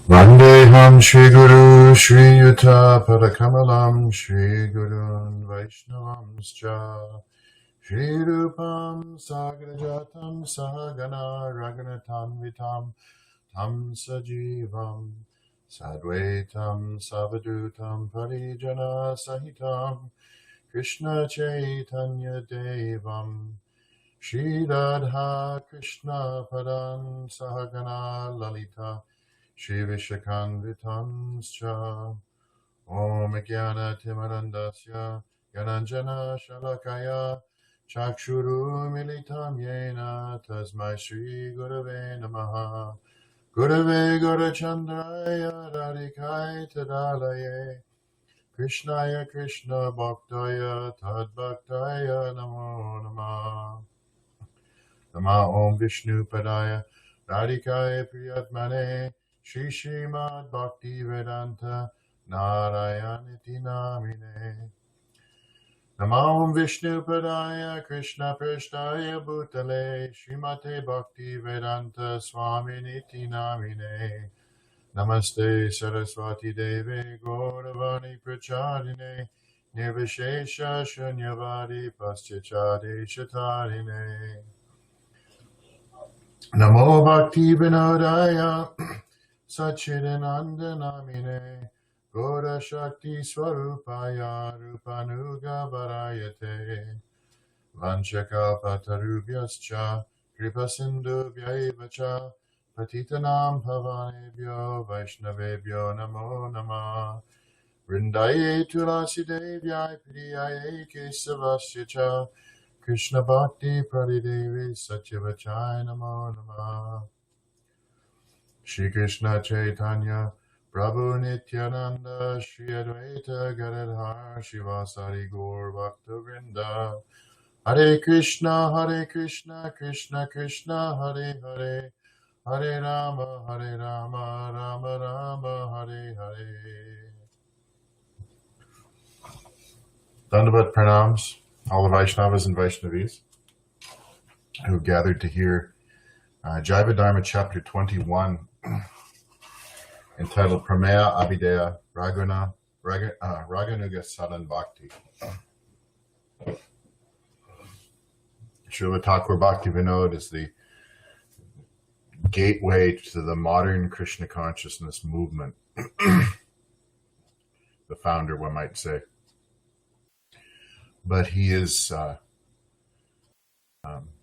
Vandeham Shri Guru Shri Yuta Padakamalam Shri Gurun Vaishnavamscha Shri Rupam Sagrajatam Sahagana Raganatam Vitam Tam Sajivam Sadvaitam Savadutam Parijana Sahitam Krishna Chaitanya Devam Shri Radha Krishna Padan Sahagana Lalita Shri Vishakhanvitamscha Om Jnana Timarandasya Gyananjana Shalakaya Chakshuru Militam Yena Tasmai Shri Gurave Namaha Gurave Gurachandraya Radikai Tadalaye Krishnaya Krishna Bhaktaya Tadbhaktaya Namo Namah Nama Om Vishnu Padaya Radhikaya Priyatmane Shri Srimad Bhakti Vedanta Narayaniti Namine Namam Vishnu Padaya Krishna Prashtaya Bhutale Srimate Bhakti Vedanta Swami Niti Namine Namaste Saraswati Deve Gauravani Pracharine Nirvishesha Shunyavadi Paschachade Shatarine Namo Bhakti Vinodaya Sachidananda Namine Gaura Shakti Swarupaya Rupanuga Varayate Vanchaka Patarubhyascha Kripa Sindhu Vyaivacha Patitanam Bhavanebhyo Vaishnavebhyo Namo Namah Vrindaye Tulasi Devyai Priyaye Kesavasya Cha Krishna Bhakti Pradidevi Satyavachai Namo Namah Shri Krishna Chaitanya Prabhu Nityananda Shri Advaita Gadadhar Shivasari Gaur Bhakta Vrinda Hare Krishna Krishna Krishna Hare Hare Hare Rama Rama Rama Hare Hare Dandavat Pranams, all the Vaishnavas and Vaishnavis who have gathered to hear Jaiva Dharma Chapter 21, entitled Prameya Abhideya Raganuga-sadhana-bhakti. Srila Thakur Bhakti Vinod is the gateway to the modern Krishna consciousness movement. The founder, one might say. But he is, to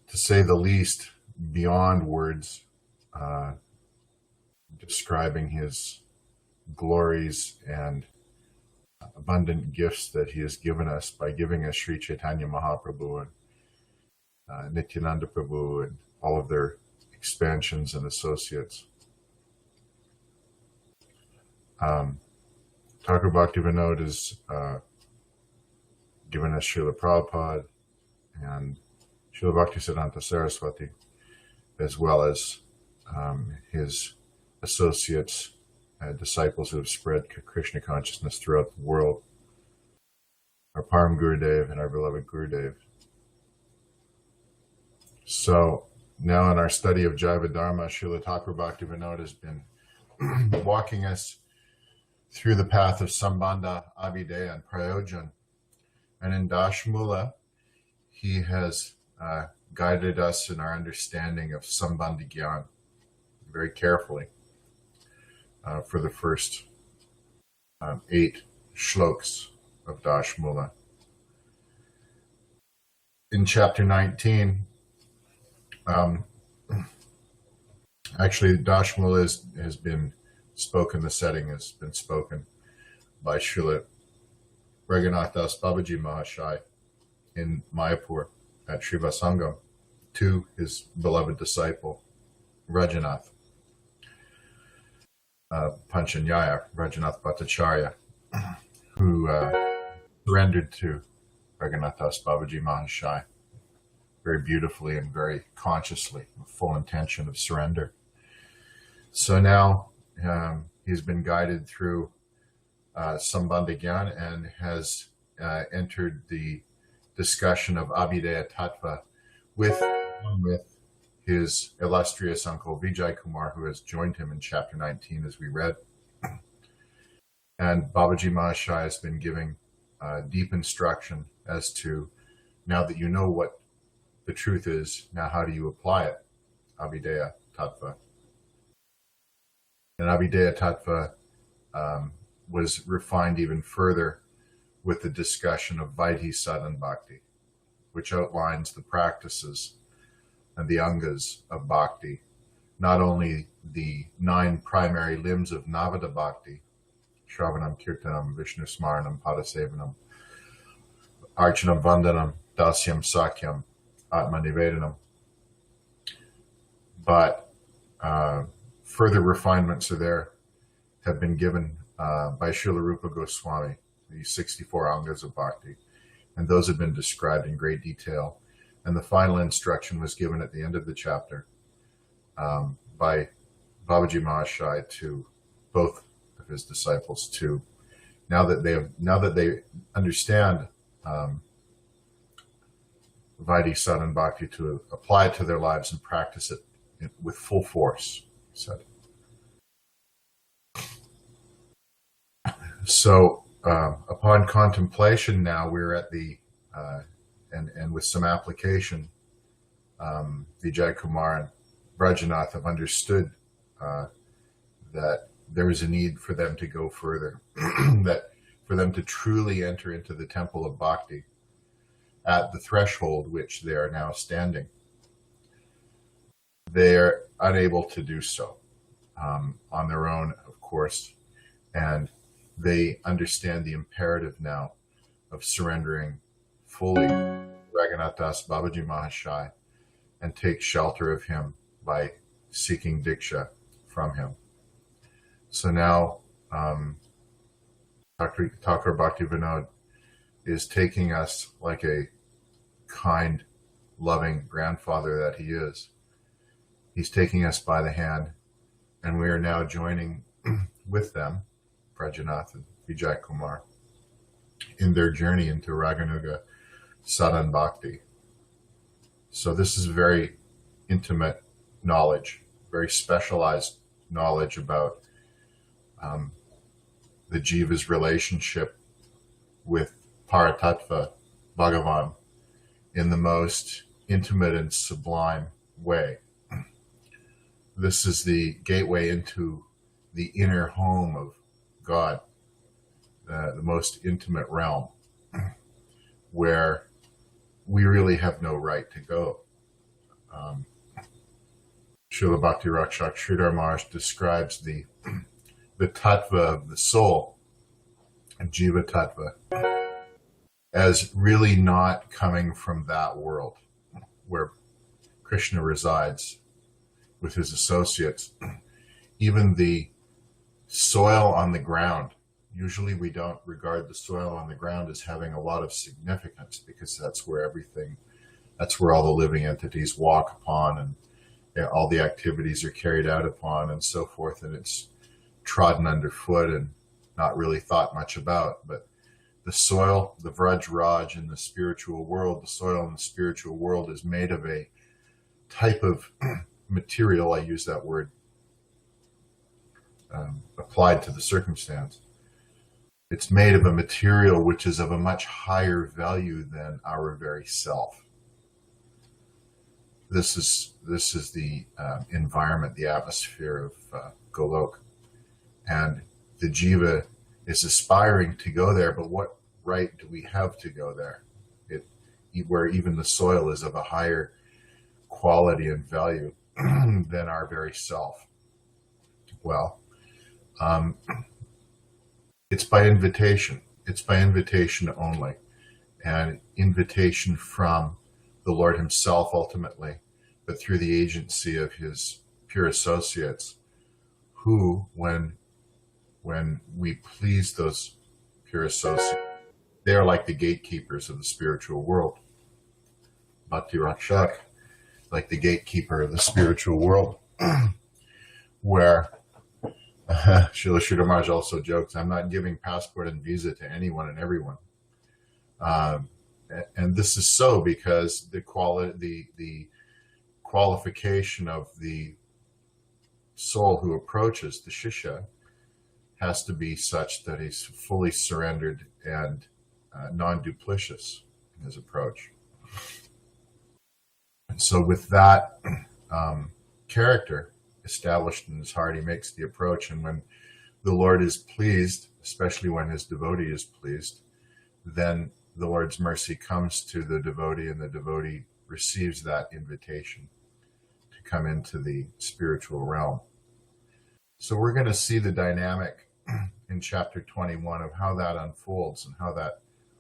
say the least, beyond words, describing his glories and abundant gifts that he has given us by giving us Sri Chaitanya Mahaprabhu and Nityananda Prabhu and all of their expansions and associates. Thakur Bhakti Vinod has given us Srila Prabhupada and Srila Bhaktisiddhanta Saraswati, as well as his associates and disciples who have spread Krishna consciousness throughout the world. Our Param Gurudev and our beloved Gurudev. So now in our study of Jaiva Dharma, Srila Thakur Bhakti Vinod has been walking us through the path of Sambandha, Abhideya, and Prayojan. And in Dashmula, he has guided us in our understanding of Sambandha Gyan very carefully for the first 8 shloks of Dashmula. In chapter 19, actually Dashmula has been spoken, the setting has been spoken by Srila Raganuga-sadhana-bhakti Mahashai in Mayapur at Srivasangam to his beloved disciple, Rajanath Panchanyaya, Rajanath Bhattacharya, who surrendered to Raganuga-sadhana-bhakti Mahashai very beautifully and very consciously, with full intention of surrender. So now he's been guided through Sambandha Gyan and has entered the discussion of Abhideya Tattva with his illustrious uncle Vijay Kumar, who has joined him in chapter 19 as we read. And Babaji Mahashaya has been giving deep instruction as to, now that you know what the truth is, now how do you apply it? Abhideya Tattva. And Abhideya Tattva was refined even further with the discussion of Vaidhi-sadhana-bhakti, which outlines the practices and the angas of bhakti, not only the 9 primary limbs of Navada bhakti, Shravanam, Kirtanam, Vishnu Smaranam, Padasevanam, Archanam, Vandanam, Dasyam, Sakyam, Atma Nivedanam, but further refinements have been given by Srila Rupa Goswami, the 64 angas of bhakti, and those have been described in great detail. And the final instruction was given at the end of the chapter by Babaji Mahashaya to both of his disciples to, now that they understand Vaidhi-sadhana-bhakti, to apply it to their lives and practice it with full force, he said. So upon contemplation now, we're at the, and with some application, Vijay Kumar and Brajanath have understood that there is a need for them to go further, that for them to truly enter into the temple of bhakti at the threshold which they are now standing. They're unable to do so on their own, of course, and they understand the imperative now of surrendering fully Raghunath Das Babaji Mahashaya and take shelter of him by seeking Diksha from him. So now Thakur Bhakti Vinod is taking us like a kind, loving grandfather that he is. He's taking us by the hand, and we are now joining with them, Prajanath and Vijay Kumar, in their journey into Raganuga-sadhana-bhakti. So this is very intimate knowledge, very specialized knowledge about the jiva's relationship with Paratattva, Bhagavan, in the most intimate and sublime way. This is the gateway into the inner home of God, the most intimate realm, where we really have no right to go. Srila Bhakti Rakshak Sridhar Maharaj describes the tattva of the soul, and jiva tattva, as really not coming from that world where Krishna resides with his associates. Even the soil on the ground, usually we don't regard the soil on the ground as having a lot of significance, because that's where all the living entities walk upon, and all the activities are carried out upon and so forth, and it's trodden underfoot and not really thought much about. But the soil, the Vraj Raj in the spiritual world, the soil in the spiritual world is made of a type of material, I use that word applied to the circumstance. It's made of a material which is of a much higher value than our very self. This is the environment, the atmosphere of Golok. And the jiva is aspiring to go there, but what right do we have to go there? Where even the soil is of a higher quality and value than our very self. Well, it's by invitation. It's by invitation only, and invitation from the Lord himself ultimately, but through the agency of his pure associates, who, when we please those pure associates, they are like the gatekeepers of the spiritual world. Bhakti Rakshak, like the gatekeeper of the spiritual world, where Srila Sridhar Maharaj also jokes, I'm not giving passport and visa to anyone and everyone. And this is so because the qualification of the soul who approaches the Shishya has to be such that he's fully surrendered and non-duplicitous in his approach. And so with that character established in his heart, he makes the approach. And when the Lord is pleased, especially when his devotee is pleased, then the Lord's mercy comes to the devotee, and the devotee receives that invitation to come into the spiritual realm. So we're going to see the dynamic in chapter 21 of how that unfolds and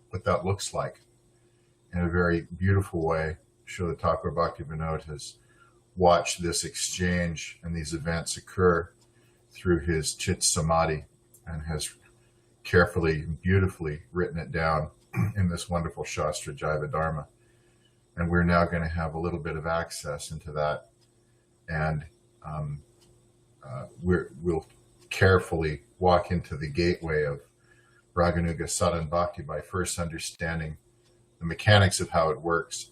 what that looks like in a very beautiful way. Srila Thakur-Bhaktivinoda has watched this exchange and these events occur through his Chit Samadhi and has carefully and beautifully written it down in this wonderful Shastra Jaiva Dharma. And we're now going to have a little bit of access into that. And we'll carefully walk into the gateway of Raganuga-sadhana-bhakti by first understanding the mechanics of how it works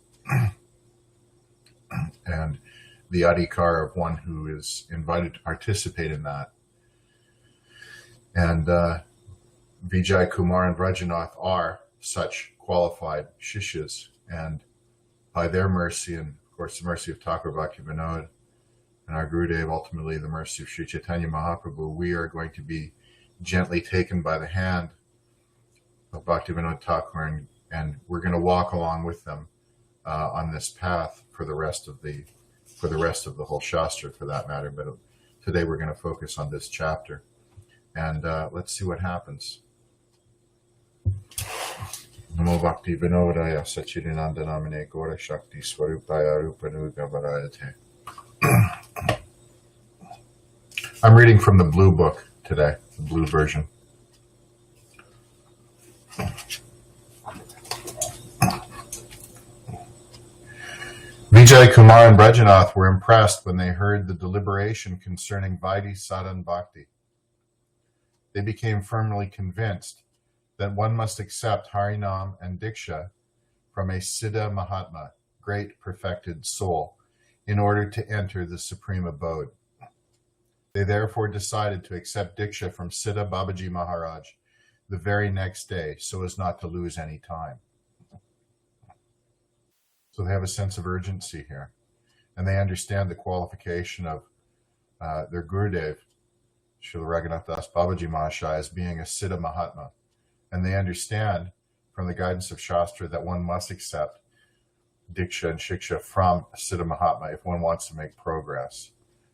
and the adhikar of one who is invited to participate in that. And Vijay Kumar and Rajanath are such qualified shishyas, and by their mercy, and of course the mercy of Thakur Bhaktivinoda and our Gurudev, ultimately the mercy of Sri Chaitanya Mahaprabhu, we are going to be gently taken by the hand of Bhaktivinoda Thakur, and we're going to walk along with them on this path for the rest of the whole Shastra, for that matter. But today we're going to focus on this chapter, and let's see what happens. Namo Bhakti Vinodaya Sachidanandana Gora Shakti Swarupaya Rupanuga Varayate. I'm reading from the blue book today, the blue version. Vijay Kumar and Brajanath were impressed when they heard the deliberation concerning Vaidhi Sadhan Bhakti. They became firmly convinced that one must accept Harinam and Diksha from a Siddha Mahatma, great perfected soul, in order to enter the supreme abode. They therefore decided to accept Diksha from Siddha Babaji Maharaj the very next day, so as not to lose any time. So they have a sense of urgency here, and they understand the qualification of their Gurudev, Srila Raghunath Das Babaji Mahashaya, as being a Siddha Mahatma. And they understand from the guidance of Shastra that one must accept Diksha and Shiksha from Siddha Mahatma if one wants to make progress.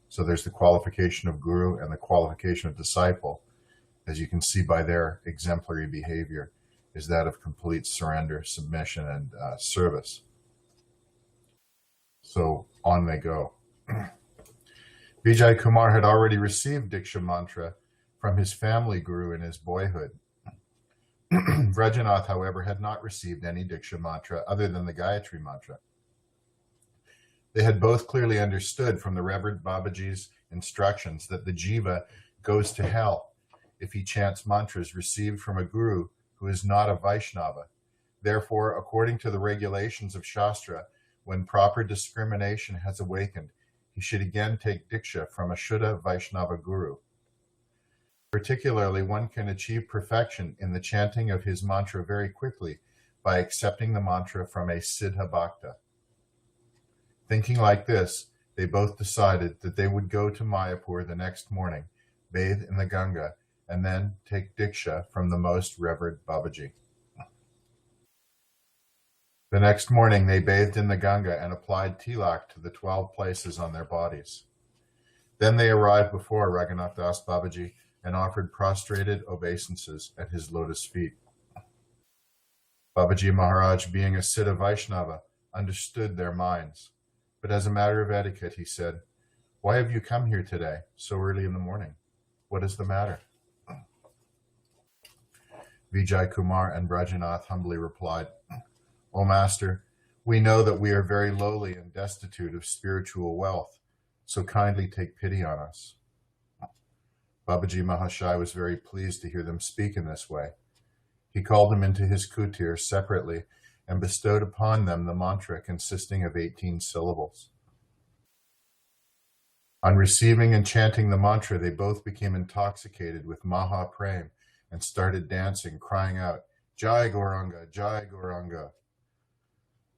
So there's the qualification of Guru and the qualification of disciple, as you can see by their exemplary behavior, is that of complete surrender, submission, and service. So on they go. Vijay Kumar had already received Diksha mantra from his family guru in his boyhood. Vrajanath, however, had not received any Diksha mantra other than the Gayatri mantra. They had both clearly understood from the Reverend Babaji's instructions that the jiva goes to hell if he chants mantras received from a guru who is not a Vaishnava. Therefore, according to the regulations of Shastra, when proper discrimination has awakened, he should again take Diksha from a Shuddha Vaishnava guru. Particularly, one can achieve perfection in the chanting of his mantra very quickly by accepting the mantra from a Siddha Bhakta. Thinking like this, they both decided that they would go to Mayapur the next morning, bathe in the Ganga, and then take Diksha from the most revered Babaji. The next morning, they bathed in the Ganga and applied tilak to the 12 places on their bodies. Then they arrived before Raghunath Das Babaji and offered prostrated obeisances at his lotus feet. Babaji Maharaj, being a Siddha Vaishnava, understood their minds. But as a matter of etiquette, he said, "Why have you come here today, so early in the morning? What is the matter?" Vijay Kumar and Brajanath humbly replied, "O Master, we know that we are very lowly and destitute of spiritual wealth, so kindly take pity on us." Babaji Mahashaya was very pleased to hear them speak in this way. He called them into his kutir separately and bestowed upon them the mantra consisting of 18 syllables. On receiving and chanting the mantra, they both became intoxicated with Maha Prem and started dancing, crying out, Jai Gauranga, Jai Gauranga.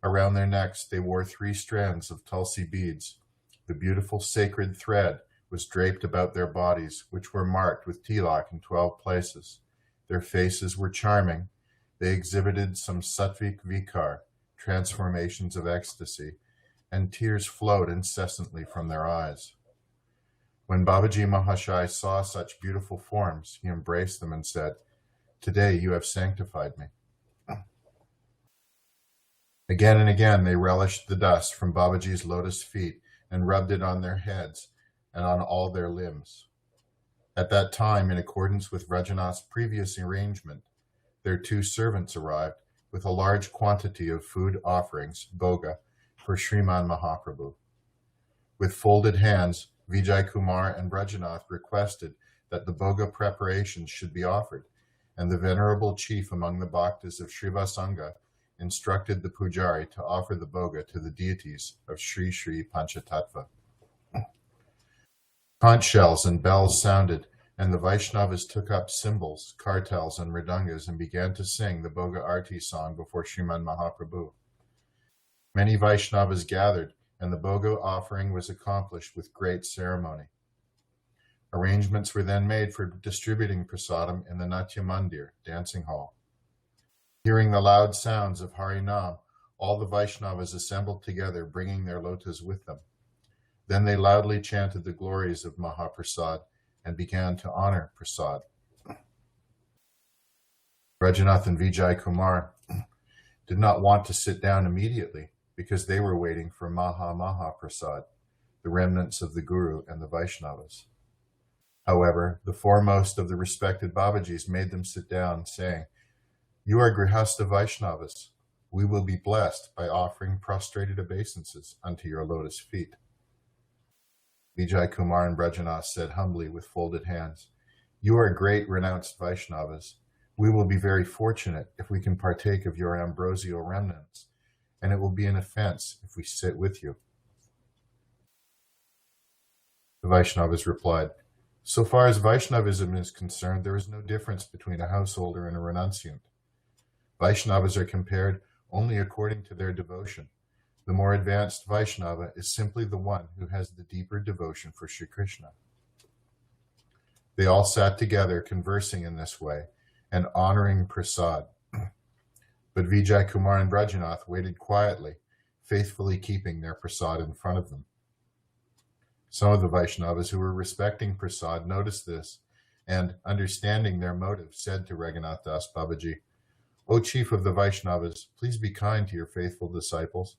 Around their necks, they wore 3 strands of tulsi beads. The beautiful sacred thread was draped about their bodies, which were marked with tilak in 12 places. Their faces were charming. They exhibited some sattvik vikar, transformations of ecstasy, and tears flowed incessantly from their eyes. When Babaji Mahashai saw such beautiful forms, he embraced them and said, Today you have sanctified me. Again and again they relished the dust from Babaji's lotus feet and rubbed it on their heads and on all their limbs. At that time, in accordance with Rajanath's previous arrangement, their 2 servants arrived with a large quantity of food offerings, bhoga, for Sriman Mahaprabhu. With folded hands, Vijay Kumar and Rajanath requested that the bhoga preparations should be offered, and the venerable chief among the bhaktas of Srivasanga instructed the pujari to offer the bhoga to the deities of Sri Sri Panchatattva. Conch shells and bells sounded, and the Vaishnavas took up cymbals, kartals, and mridangas and began to sing the Bhoga Arti song before Sriman Mahaprabhu. Many Vaishnavas gathered, and the Bhoga offering was accomplished with great ceremony. Arrangements were then made for distributing prasadam in the Natya Mandir, dancing hall. Hearing the loud sounds of Harinam, all the Vaishnavas assembled together, bringing their lotas with them. Then they loudly chanted the glories of Mahaprasad and began to honor Prasad. Rajanath and Vijay Kumar did not want to sit down immediately because they were waiting for Mahaprasad, the remnants of the Guru and the Vaishnavas. However, the foremost of the respected Babajis made them sit down, saying, You are Grihastha Vaishnavas. We will be blessed by offering prostrated obeisances unto your lotus feet. Vijay Kumar and Rajanath said humbly with folded hands, You are great renounced Vaishnavas. We will be very fortunate if we can partake of your ambrosial remnants, and it will be an offense if we sit with you. The Vaishnavas replied, So far as Vaishnavism is concerned, there is no difference between a householder and a renunciant. Vaishnavas are compared only according to their devotion. The more advanced Vaishnava is simply the one who has the deeper devotion for Sri Krishna. They all sat together conversing in this way and honoring Prasad. But Vijay Kumar and Rajanath waited quietly, faithfully keeping their Prasad in front of them. Some of the Vaishnavas who were respecting Prasad noticed this and, understanding their motive, said to Raghunath Das Babaji, O chief of the Vaishnavas, please be kind to your faithful disciples.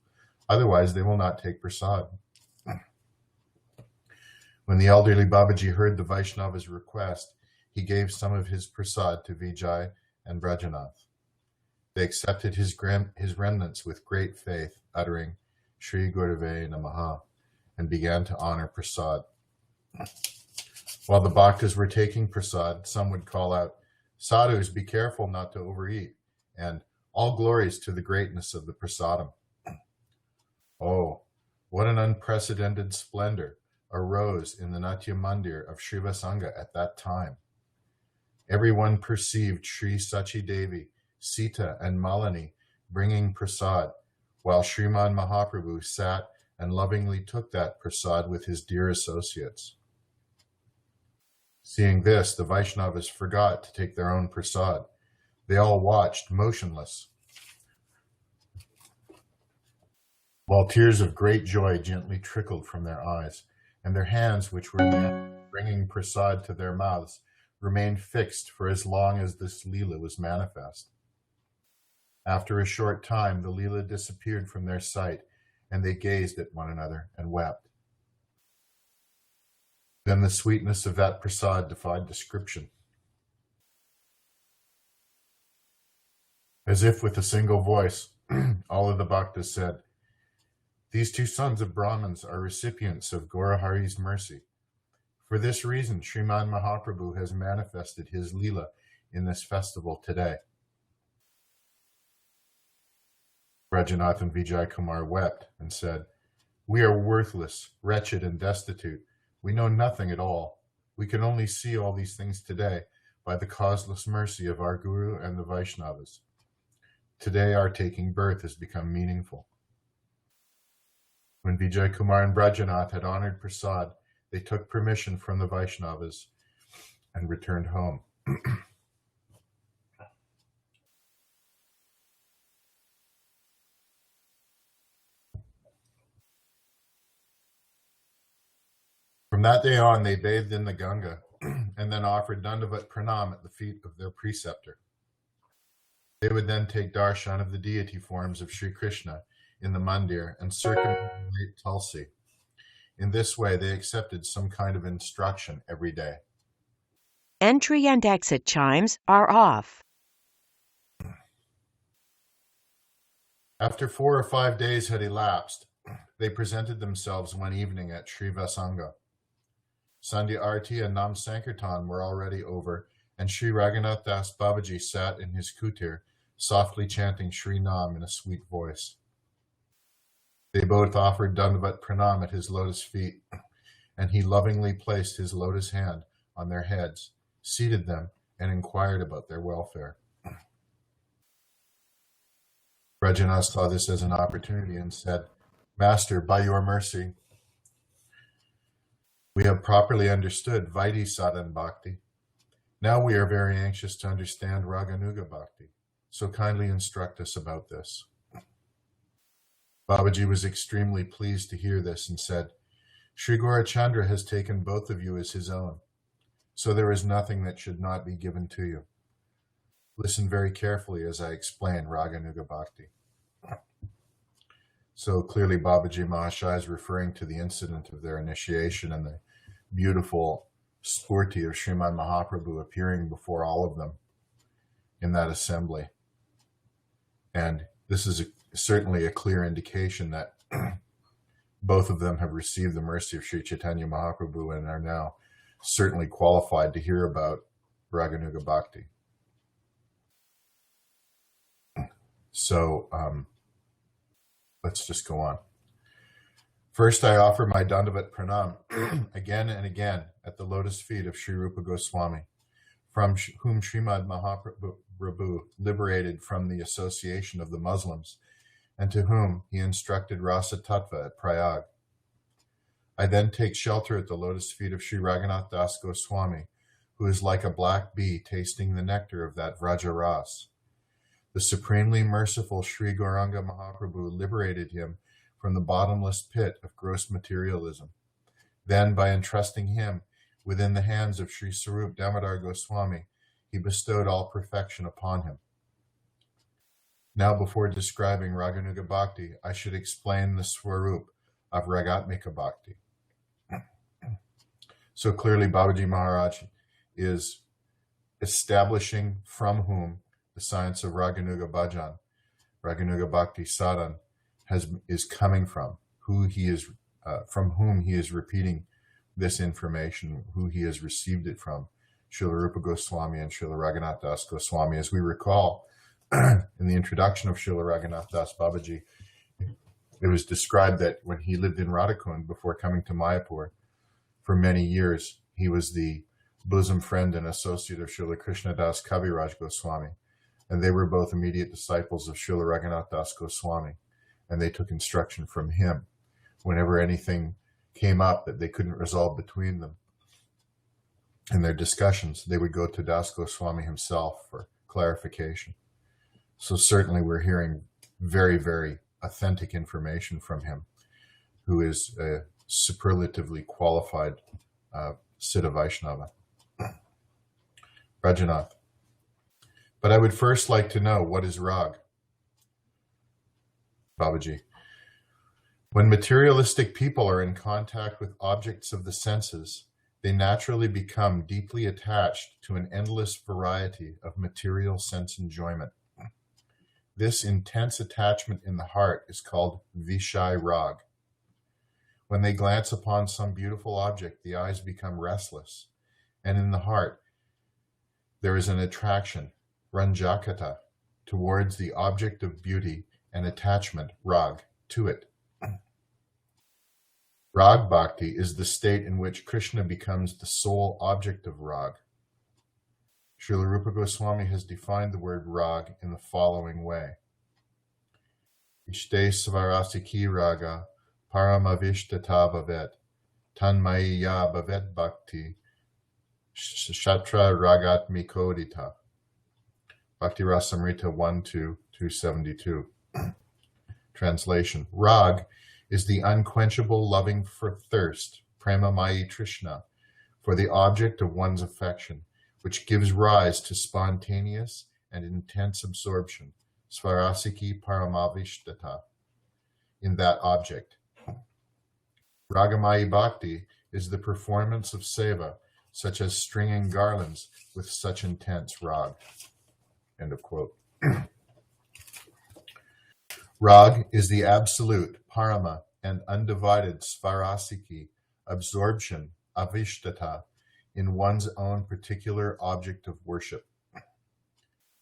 Otherwise, they will not take Prasad. When the elderly Babaji heard the Vaishnava's request, he gave some of his Prasad to Vijay and Rajanath. They accepted his remnants with great faith, uttering Shri Gurave Namaha, and began to honor Prasad. While the bhaktas were taking Prasad, some would call out, Sadhus, be careful not to overeat, and all glories to the greatness of the Prasadam. Oh, what an unprecedented splendor arose in the Natya Mandir of Srivasanga at that time. Everyone perceived Sri Sachi Devi, Sita, and Malini bringing Prasad, while Sriman Mahaprabhu sat and lovingly took that Prasad with his dear associates. Seeing this, the Vaishnavas forgot to take their own Prasad. They all watched motionless, while tears of great joy gently trickled from their eyes, and their hands, which were bringing Prasad to their mouths, remained fixed for as long as this Leela was manifest. After a short time, the Leela disappeared from their sight, and they gazed at one another and wept. Then the sweetness of that Prasad defied description. As if with a single voice, all of the bhaktas said, These 2 sons of Brahmins are recipients of Gaurahari's mercy. For this reason, Sriman Mahaprabhu has manifested his Leela in this festival today. Rajanath and Vijay Kumar wept and said, We are worthless, wretched, and destitute, We know nothing at all. We can only see all these things today by the causeless mercy of our Guru and the Vaishnavas. Today our taking birth has become meaningful. When Vijay Kumar and Brajanath had honored Prasad, they took permission from the Vaishnavas and returned home. From that day on, they bathed in the Ganga and then offered Dandavat Pranam at the feet of their preceptor. They would then take darshan of the deity forms of Sri Krishna in the mandir and circumambulate Tulsi. In this way, they accepted some kind of instruction every day. Entry and exit chimes are off. After 4 or 5 days had elapsed, they presented themselves one evening at Sri Vasanga. Sandhya Arti and Nam Sankirtan were already over, and Sri Raghunath Das Babaji sat in his kutir, softly chanting Sri Nam in a sweet voice. They both offered Dandavat Pranam at his lotus feet, and he lovingly placed his lotus hand on their heads, seated them, and inquired about their welfare. Rajanath saw this as an opportunity and said, "Master, by your mercy, we have properly understood Vaidhi-sadhana-bhakti. Now we are very anxious to understand Raganuga-bhakti, so kindly instruct us about this." Babaji was extremely pleased to hear this and said, "Sri Gaurachandra has taken both of you as his own, so there is nothing that should not be given to you. Listen very carefully as I explain Raganuga-bhakti." So clearly Babaji Mahashaya is referring to the incident of their initiation and the beautiful spurti of Sriman Mahaprabhu appearing before all of them in that assembly. And this is certainly a clear indication that both of them have received the mercy of Sri Chaitanya Mahaprabhu and are now certainly qualified to hear about Raganuga Bhakti. So let's just go on. First, I offer my Dandavat Pranam again and again at the lotus feet of Sri Rupa Goswami, from whom Srimad Mahaprabhu liberated from the association of the Muslims, and to whom he instructed Rasa Tattva at Prayag. I then take shelter at the lotus feet of Sri Raghunath Das Goswami, who is like a black bee tasting the nectar of that Vraja Ras. The supremely merciful Sri Gauranga Mahaprabhu liberated him from the bottomless pit of gross materialism. Then, by entrusting him within the hands of Sri Sarup Damodar Goswami, he bestowed all perfection upon him. Now, before describing Raganuga Bhakti, I should explain the Swarup of Ragatmika Bhakti. So clearly, Babaji Maharaj is establishing from whom the science of Raganuga Bhajan, Raganuga Bhakti Sadhan, is coming from, from whom he is repeating this information, who he has received it from, Srila Rupa Goswami and Srila Raghunath Das Goswami. As we recall, in the introduction of Srila Raghunath Das Babaji, it was described that when he lived in Radhakund before coming to Mayapur, for many years, he was the bosom friend and associate of Srila Krishna Das Kaviraj Goswami, and they were both immediate disciples of Srila Raghunath Das Goswami, and they took instruction from him. Whenever anything came up that they couldn't resolve between them in their discussions, they would go to Das Goswami himself for clarification. So certainly we're hearing very, very authentic information from him, who is a superlatively qualified Siddha Vaishnava. Rajanath. But I would first like to know, what is Rag? Babaji. When materialistic people are in contact with objects of the senses, they naturally become deeply attached to an endless variety of material sense enjoyment. This intense attachment in the heart is called Vishai Rag. When they glance upon some beautiful object, the eyes become restless, and in the heart there is an attraction, Ranjakata, towards the object of beauty and attachment, Rag, to it. Rag bhakti is the state in which Krishna becomes the sole object of rag. Srila Rupa Goswami has defined the word rag in the following way. Ishte svarasiki raga paramavishtata bhavet tanmaya bhavet bhakti shatra ragatmikodita. Bhakti Rasamrita 1-2-272. Translation. Rag is the unquenchable loving for thirst, premamayi trishna, for the object of one's affection, which gives rise to spontaneous and intense absorption, svarasiki paramavishtata, in that object. Ragamayi bhakti is the performance of seva, such as stringing garlands with such intense rag. End of quote. Rag is the absolute, parama, and undivided svarasiki, absorption, avishtata, in one's own particular object of worship.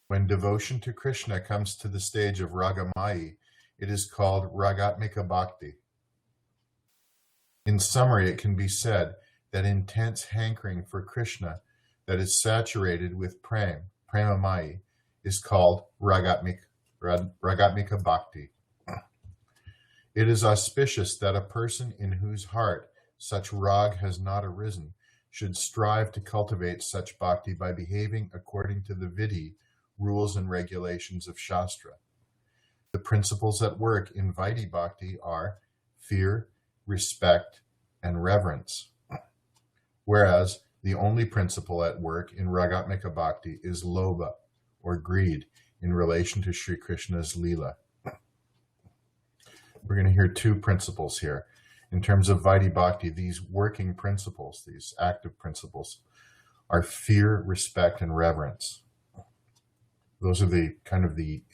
When devotion to Krishna comes to the stage of Ragamayi, it is called Ragatmika Bhakti. In summary, it can be said that intense hankering for Krishna that is saturated with premamayi, is called Ragatmika Bhakti. It is auspicious that a person in whose heart such rag has not arisen should strive to cultivate such bhakti by behaving according to the vidhi, rules and regulations of Shastra. The principles at work in Vaidhi Bhakti are fear, respect, and reverence, whereas the only principle at work in Ragatmika Bhakti is lobha, or greed, in relation to Sri Krishna's Leela. We're going to hear two principles here. In terms of Vaidhi Bhakti, these working principles, these active principles, are fear, respect, and reverence. Those are the kind of the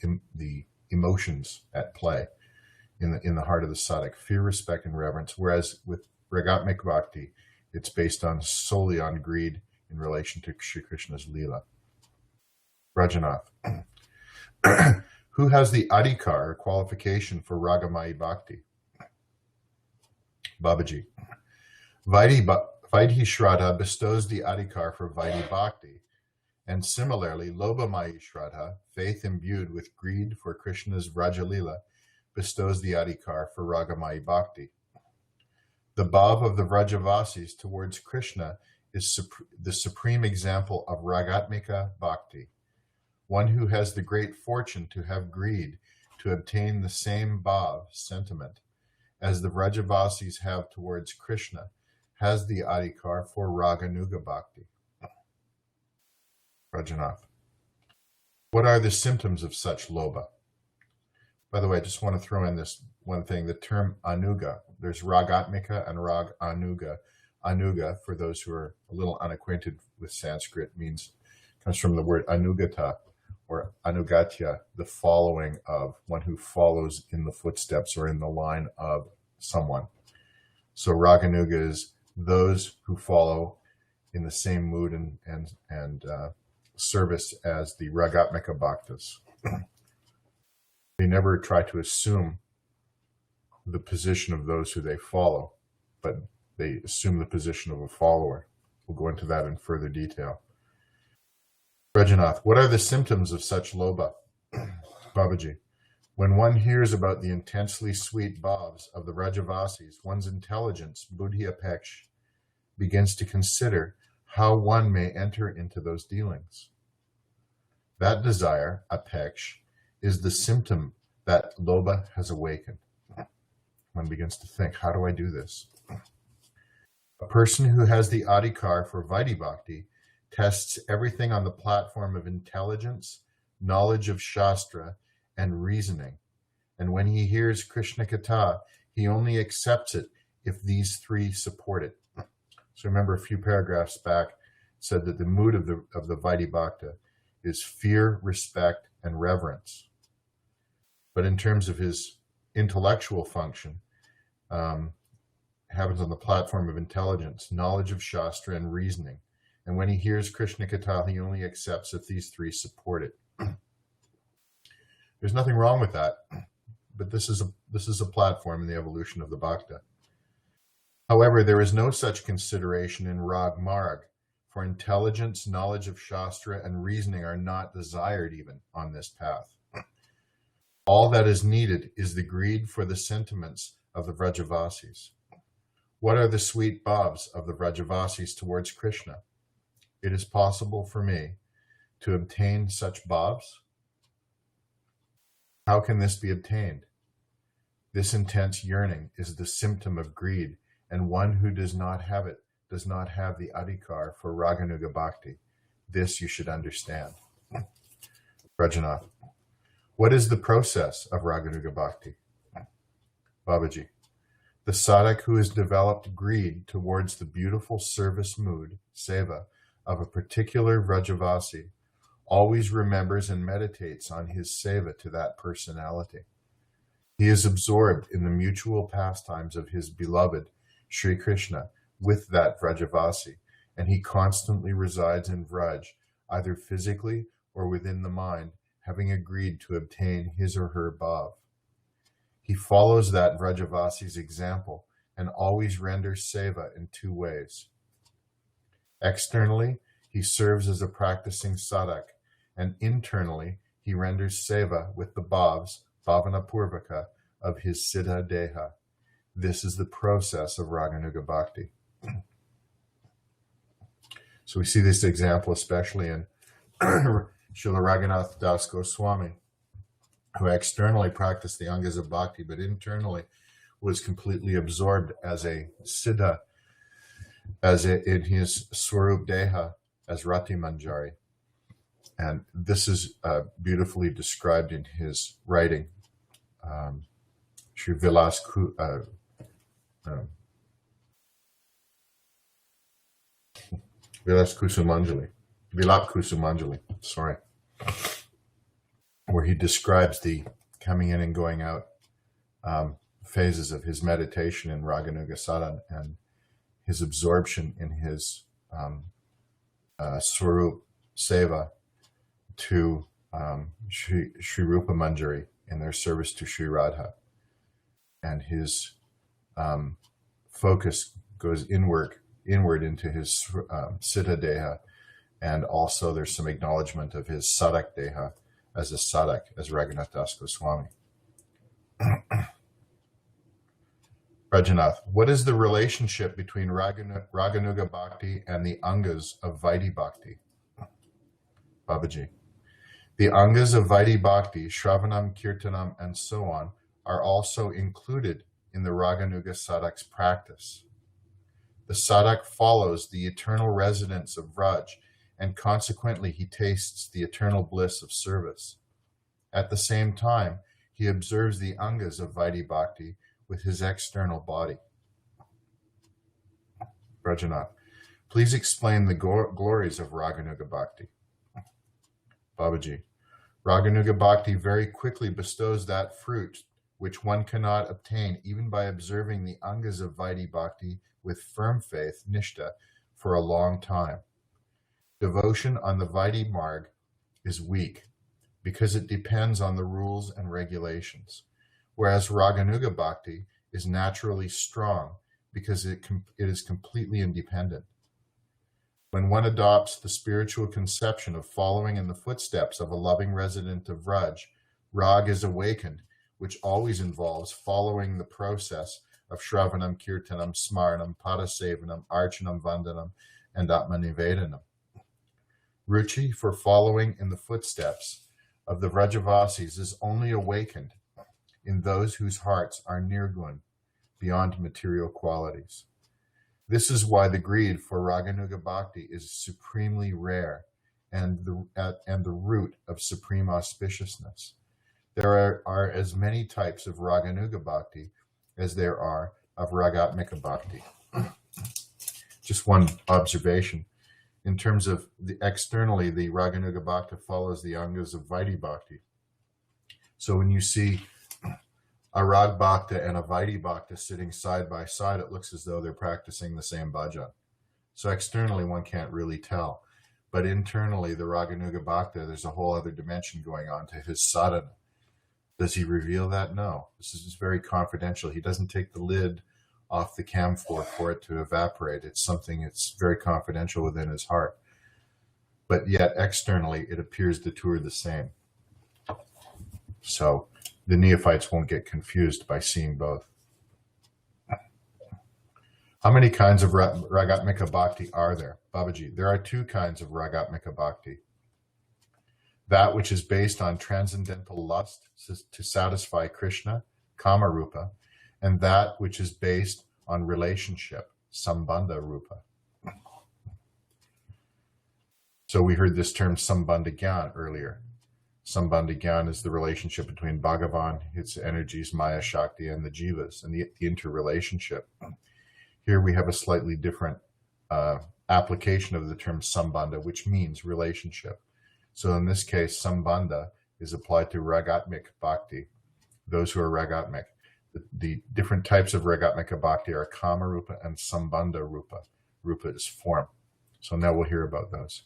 emotions at play in the heart of the sadhak: fear, respect, and reverence. Whereas with Ragatmika Bhakti, it's based solely on greed in relation to Sri Krishna's Leela. Rajanath. Who has the adhikar, or qualification, for Ragamayi Bhakti? Babaji. Vaidhi Shraddha bestows the adhikar for Vaidhi Bhakti, and similarly, Lobhamayi Shraddha, faith imbued with greed for Krishna's Vrajalila, bestows the adhikar for Ragamayi Bhakti. The bhav of the Vrajavasis towards Krishna is the supreme example of Ragatmika Bhakti. One who has the great fortune to have greed to obtain the same bhav, sentiment, as the Vrajavasis have towards Krishna, has the adhikar for Raganuga Bhakti. Rajanath. What are the symptoms of such lobha? By the way, I just want to throw in this one thing, the term anuga. There's Ragatmika and Rag Anuga. Anuga, for those who are a little unacquainted with Sanskrit, comes from the word anugata, or anugatya, the following of, one who follows in the footsteps or in the line of someone. So Raganuga is those who follow in the same mood and service as the Ragatmika Bhaktas. They never try to assume the position of those who they follow, but they assume the position of a follower. We'll go into that in further detail. Rajanath, what are the symptoms of such lobha? Babaji, when one hears about the intensely sweet bhavs of the Vrajavasis, one's intelligence, buddhi apeksh, begins to consider how one may enter into those dealings. That desire, apeksh, is the symptom that lobha has awakened. One begins to think, how do I do this? A person who has the adhikar for Vaidhi Bhakti tests everything on the platform of intelligence, knowledge of Shastra, and reasoning. And when he hears Krishna Katha, he only accepts it if these three support it. So remember, a few paragraphs back said that the mood of the Vaidhi Bhakta is fear, respect, and reverence. But in terms of his intellectual function, happens on the platform of intelligence, knowledge of Shastra, and reasoning. And when he hears Krishna Katha, he only accepts if these three support it. There's nothing wrong with that, but this is a platform in the evolution of the Bhakta. However, there is no such consideration in Rag Marg, for intelligence, knowledge of Shastra, and reasoning are not desired even on this path. All that is needed is the greed for the sentiments of the Vrajavasis. What are the sweet bhavs of the Vrajavasis towards Krishna? It is possible for me to obtain such bhavs. How can this be obtained? This intense yearning is the symptom of greed, and one who does not have it does not have the adhikar for Raganuga Bhakti. This you should understand. Rajanath, what is the process of Raganuga Bhakti? Babaji, the sadhak who has developed greed towards the beautiful service mood, seva, of a particular Vrajavasi always remembers and meditates on his seva to that personality. He is absorbed in the mutual pastimes of his beloved Sri Krishna with that Vrajavasi, and he constantly resides in Vraj, either physically or within the mind, having agreed to obtain his or her bhav. He follows that Vrajavasi's example and always renders seva in two ways. Externally, he serves as a practicing sadhak, and internally, he renders seva with the bhavs, bhavana purvaka, of his siddha deha. This is the process of Raganuga Bhakti. So we see this example especially in Srila Raghunath Das Goswami, who externally practiced the angas of bhakti, but internally was completely absorbed as a siddha, in his swarup deha, as Rati Manjari. And this is beautifully described in his writing, Sri Vilas Kusumanjali, Vilap Kusumanjali, sorry, where he describes the coming in and going out phases of his meditation in Raganuga sadhana and his absorption in his Swarup Seva to Sri Rupa Manjari in their service to Sri Radha. And his focus goes inward into his Siddha Deha, and also there's some acknowledgement of his Sadak Deha as a Sadak, as Raghunath Das Goswami. Rajanath, what is the relationship between Raganuga Bhakti and the Angas of Vaidhi Bhakti? Babaji, the Angas of Vaidhi Bhakti, Shravanam, Kirtanam, and so on, are also included in the Raganuga Sadhak's practice. The Sadhak follows the eternal residence of Vraj, and consequently he tastes the eternal bliss of service. At the same time, he observes the Angas of Vaidhi Bhakti with his external body. Rajanath, please explain the glories of Raganuga Bhakti. Babaji, Raganuga Bhakti very quickly bestows that fruit which one cannot obtain even by observing the Angas of Vaidhi Bhakti with firm faith, Nishta, for a long time. Devotion on the Vaidhi Marg is weak because it depends on the rules and regulations, whereas Raganuga Bhakti is naturally strong because it is completely independent. When one adopts the spiritual conception of following in the footsteps of a loving resident of Vraj, Rag is awakened, which always involves following the process of Shravanam, Kirtanam, Smaranam, Padasevanam, Archanam, Vandanam, and Atmanivedanam. Ruchi for following in the footsteps of the Vrajavasis is only awakened in those whose hearts are nirgun, beyond material qualities. This is why the greed for Raganuga Bhakti is supremely rare and the root of supreme auspiciousness. There are as many types of Raganuga Bhakti as there are of Ragatmika Bhakti. Just one observation. In terms of externally, the Raganuga Bhakti follows the Angas of Vaidhi Bhakti. So when you see a Rag Bhakta and a Vaidhi Bhakta sitting side by side, it looks as though they're practicing the same bhajan. So externally, one can't really tell. But internally, the Raganuga Bhakta, there's a whole other dimension going on to his sadhana. Does he reveal that? No. This is very confidential. He doesn't take the lid off the camphor for it to evaporate. It's something that's very confidential within his heart. But yet externally, it appears the two are the same. So the neophytes won't get confused by seeing both. How many kinds of Ragatmika Bhakti are there? Babaji, there are two kinds of Ragatmika Bhakti. That which is based on transcendental lust to satisfy Krishna, Kama Rupa, and that which is based on relationship, Sambandha Rupa. So we heard this term Sambandha Gyan earlier. Sambandha Gyan is the relationship between Bhagavan, its energies, Maya Shakti, and the Jivas, and the interrelationship. Here we have a slightly different application of the term Sambandha, which means relationship. So in this case, Sambandha is applied to Ragatmik Bhakti, those who are Ragatmik. The different types of Ragatmika Bhakti are Kama Rupa and Sambandha Rupa. Rupa is form. So now we'll hear about those.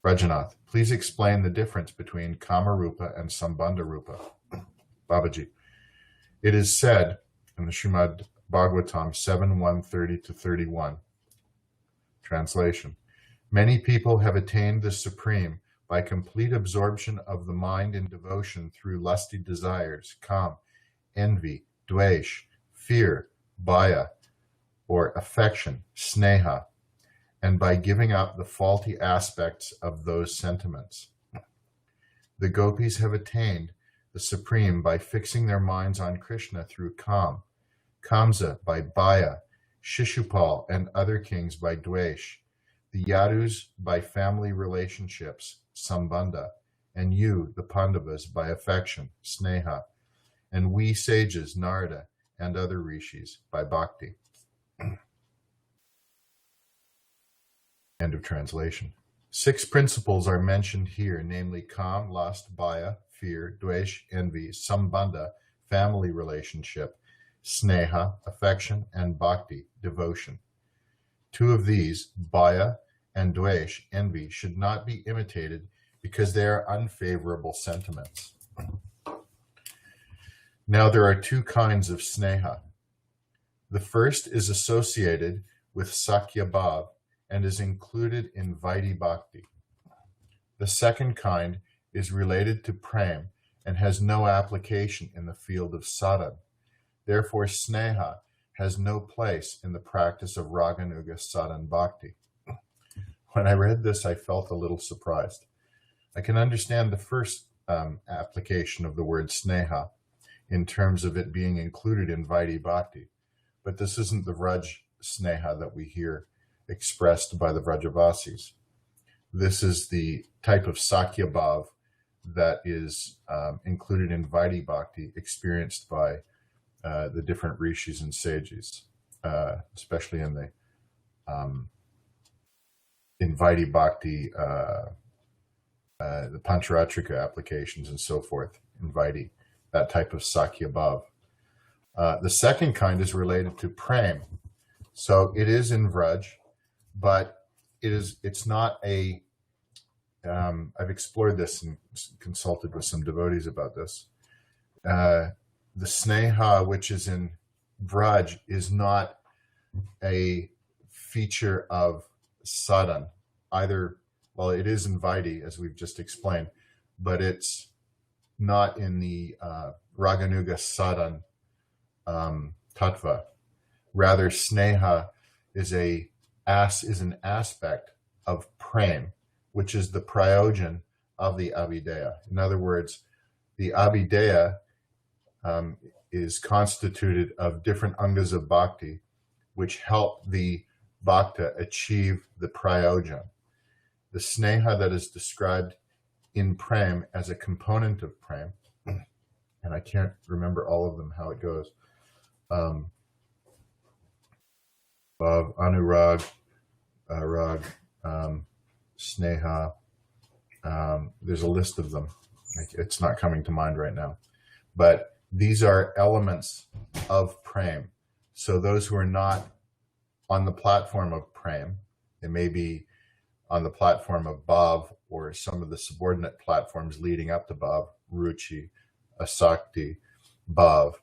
Rajanath, please explain the difference between Kama Rupa and Sambandha Rupa. Babaji, it is said in the Srimad Bhagavatam 7:130-31, translation, many people have attained the Supreme by complete absorption of the mind in devotion through lusty desires, kam, envy, dvesh, fear, bhaya, or affection, sneha, and by giving up the faulty aspects of those sentiments. The gopis have attained the Supreme by fixing their minds on Krishna through kam, Kamsa by bhaya, Shishupal and other kings by dvesh, the Yadus by family relationships, Sambandha, and you, the Pandavas, by affection, Sneha, and we sages, Narada, and other rishis, by bhakti. End of translation. 6 principles are mentioned here, namely Kam, lust, Bhaya, fear, Dvesh, envy, Sambandha, family relationship, Sneha, affection, and Bhakti, devotion. 2 of these, Bhaya and Dvesh, envy, should not be imitated because they are unfavorable sentiments. Now there are 2 kinds of Sneha. The first is associated with Sakya Bhav and is included in Vaidhi Bhakti. The second kind is related to Prem and has no application in the field of sadhana. Therefore, Sneha has no place in the practice of Raganuga-sadhana-bhakti. When I read this, I felt a little surprised. I can understand the first application of the word Sneha in terms of it being included in Vaidhi Bhakti, but this isn't the Vraj Sneha that we hear expressed by the Vrajavasis. This is the type of Sakya Bhav that is included in Vaidhi Bhakti, experienced by the different rishis and sages, especially in the in Vaidhi Bhakti, the Pancharatrika applications and so forth in Vaidhi, that type of Sakya Bhav. The second kind is related to Prem. So it is in Vraj, but it's not a, I've explored this and consulted with some devotees about this. The Sneha, which is in Vraj, is not a feature of sadhana, either, well, it is in Vaidhi, as we've just explained, but it's not in the Raganuga-sadhana tattva. Rather, Sneha is an aspect of Prem, which is the prayojan of the Abhideya. In other words, the Abhideya is constituted of different angas of bhakti, which help the bhakta achieve the prayojan. The Sneha that is described in Prem as a component of Prem, and I can't remember all of them, how it goes. Bhav, Anurag, Rag, Sneha. There's a list of them. It's not coming to mind right now. But these are elements of Prem. So those who are not on the platform of Prem, they may be on the platform of Bhav or some of the subordinate platforms leading up to Bhav, Ruchi, Asakti, Bhav.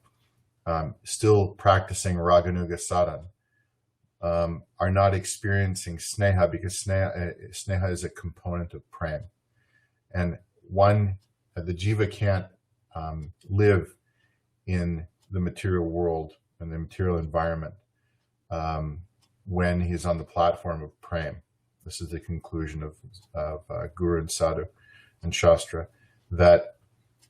still practicing Raganuga sadhana, are not experiencing sneha, because sneha is a component of prem. And the jiva can't live in the material world and the material environment when he's on the platform of prem. This is the conclusion of Guru and Sadhu and Shastra, that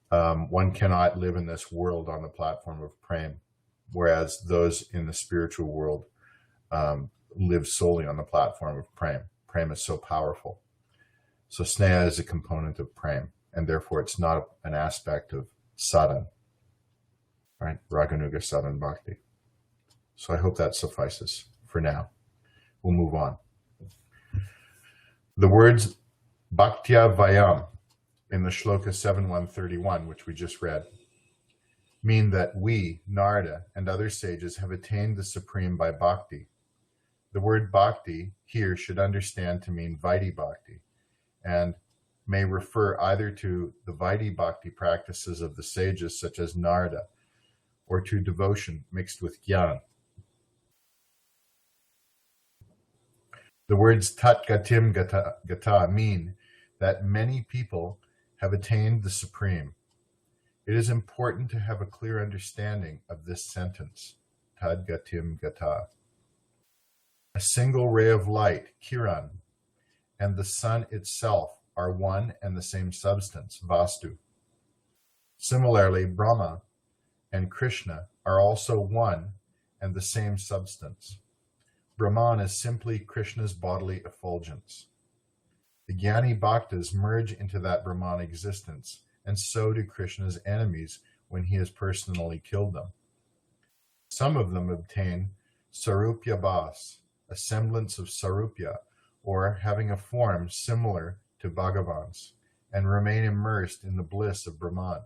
one cannot live in this world on the platform of prem, whereas those in the spiritual world live solely on the platform of prem. Prem is so powerful. So sneha is a component of prem, and therefore it's not an aspect of sadhana, right? Raganuga-sadhana-bhakti. So I hope that suffices for now. We'll move on. The words bhaktya vayam in the shloka 7131, which we just read, mean that we, Narada, and other sages have attained the supreme by bhakti. The word bhakti here should understand to mean Vaidhi bhakti, and may refer either to the Vaidhi bhakti practices of the sages such as Narada, or to devotion mixed with jnana. The words tat gatim gata mean that many people have attained the supreme. It is important to have a clear understanding of this sentence, tad gatim gata. A single ray of light, kiran, and the sun itself are one and the same substance, vastu. Similarly, Brahma and Krishna are also one and the same substance. Brahman is simply Krishna's bodily effulgence. The Jnani Bhaktas merge into that Brahman existence, and so do Krishna's enemies when he has personally killed them. Some of them obtain Sarupya Bhas, a semblance of Sarupya, or having a form similar to Bhagavan's, and remain immersed in the bliss of Brahman.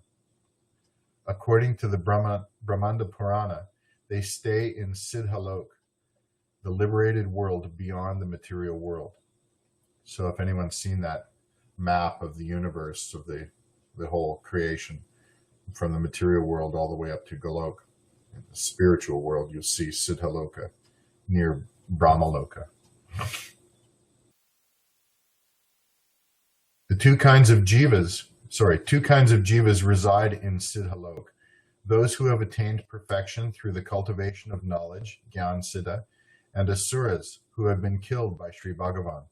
According to the Brahmanda Purana, they stay in Siddhalok, the liberated world beyond the material world. So if anyone's seen that map of the universe, of the whole creation, from the material world all the way up to Golok, in the spiritual world, you'll see Siddhaloka near Brahmaloka. Two kinds of jivas reside in Siddhalok. Those who have attained perfection through the cultivation of knowledge, Gyan Siddha, and asuras who have been killed by Sri Bhagavan.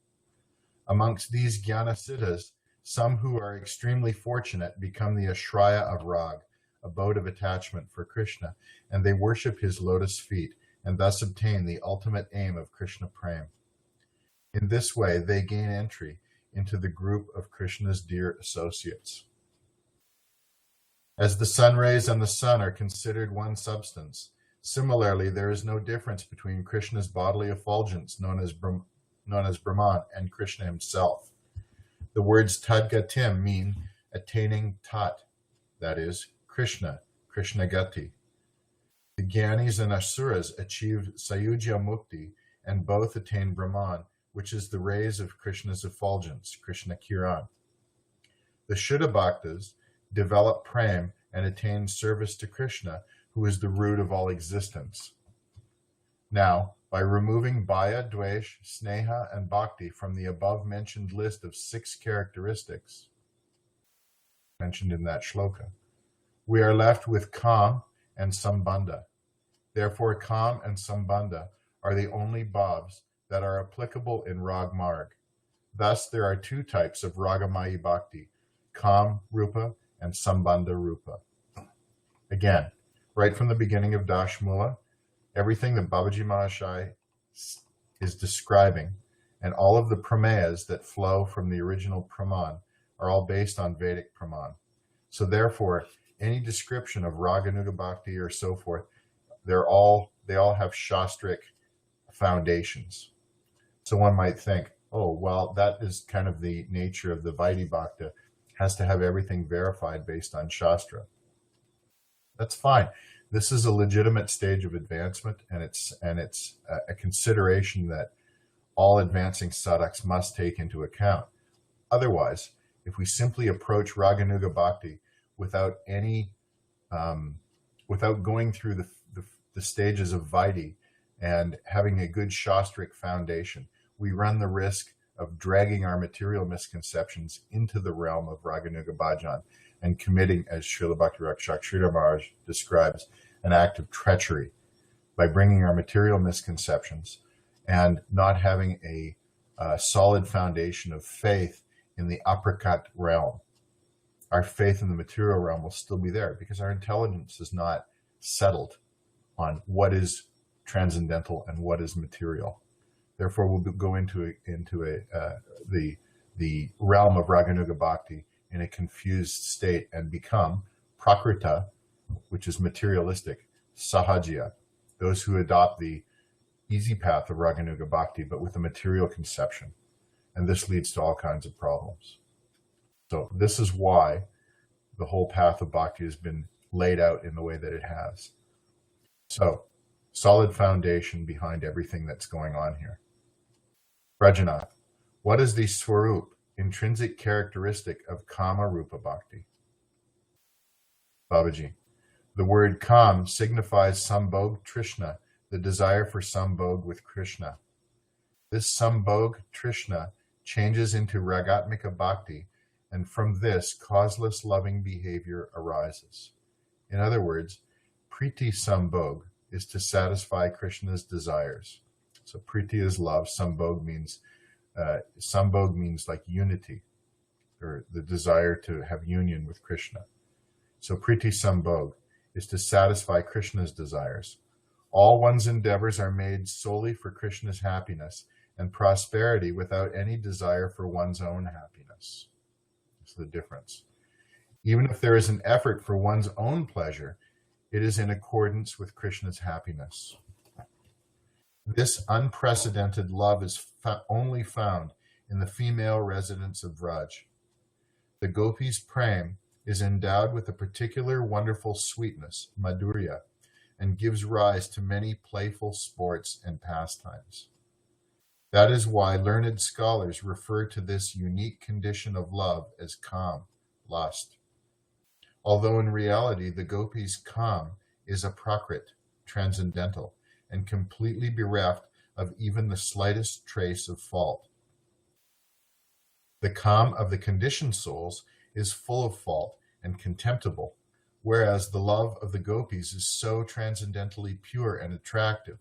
Amongst these Jnana Siddhas, some who are extremely fortunate become the Ashraya of Rag, abode of attachment for Krishna, and they worship his lotus feet, and thus obtain the ultimate aim of Krishna Prem. In this way, they gain entry into the group of Krishna's dear associates. As the sun rays and the sun are considered one substance, similarly, there is no difference between Krishna's bodily effulgence, known as Brahman, and Krishna himself. The words Tadgatim mean attaining Tat, that is, Krishna Gati. The Gyanis and Asuras achieved Sayujya Mukti, and both attain Brahman, which is the rays of Krishna's effulgence, Krishna Kiran. The Shuddha Bhaktas develop Prem and attain service to Krishna, who is the root of all existence. Now, by removing Bhaya, Dvesh, Sneha, and Bhakti from the above-mentioned list of 6 characteristics mentioned in that shloka, we are left with Kam and Sambandha. Therefore, Kam and Sambandha are the only bhavs that are applicable in Rag Marg. Thus, there are 2 types of Ragamayi Bhakti, Kam Rupa and Sambandha Rupa. Again, right from the beginning of Dashmula, everything that Babaji Mahashai is describing, and all of the Prameyas that flow from the original Praman, are all based on Vedic Praman. So therefore, any description of Raganuga Bhakti or so forth, they all have Shastric foundations. So one might think, oh, well, that is kind of the nature of the Vaidhi Bhakta, has to have everything verified based on Shastra. That's fine. This is a legitimate stage of advancement, and it's a consideration that all advancing sadhaks must take into account. Otherwise, if we simply approach Raganuga Bhakti without any without going through the stages of Vaidhi and having a good Shastric foundation, we run the risk of dragging our material misconceptions into the realm of Raganuga Bhajan and committing, as Srila Bhakti-Rakshak Maharaj describes, an act of treachery by bringing our material misconceptions and not having a solid foundation of faith in the aprakat realm. Our faith in the material realm will still be there because our intelligence is not settled on what is transcendental and what is material. Therefore, we'll go into the realm of Raganuga Bhakti in a confused state and become prakrita, which is materialistic, sahajya, those who adopt the easy path of Raganuga Bhakti, but with a material conception. And this leads to all kinds of problems. So this is why the whole path of Bhakti has been laid out in the way that it has. So, solid foundation behind everything that's going on here. Rajanath, what is the Swarup, intrinsic characteristic of Kama Rupa Bhakti? Babaji, the word Kam signifies Sambhog Trishna, the desire for Sambhog with Krishna. This Sambhog Trishna changes into Ragatmika Bhakti, and from this, causeless loving behavior arises. In other words, Priti Sambhog is to satisfy Krishna's desires. So Priti is love, Sambhog means like unity, or the desire to have union with Krishna. So Priti Sambhog is to satisfy Krishna's desires. All one's endeavors are made solely for Krishna's happiness and prosperity without any desire for one's own happiness. That's the difference. Even if there is an effort for one's own pleasure, it is in accordance with Krishna's happiness. This unprecedented love is only found in the female residents of Vraj. The gopis' prem is endowed with a particular wonderful sweetness, madhurya, and gives rise to many playful sports and pastimes. That is why learned scholars refer to this unique condition of love as kam, lust. Although in reality the gopis' kam is a prakrit, transcendental, and completely bereft of even the slightest trace of fault. The kam of the conditioned souls is full of fault and contemptible, whereas the love of the gopis is so transcendentally pure and attractive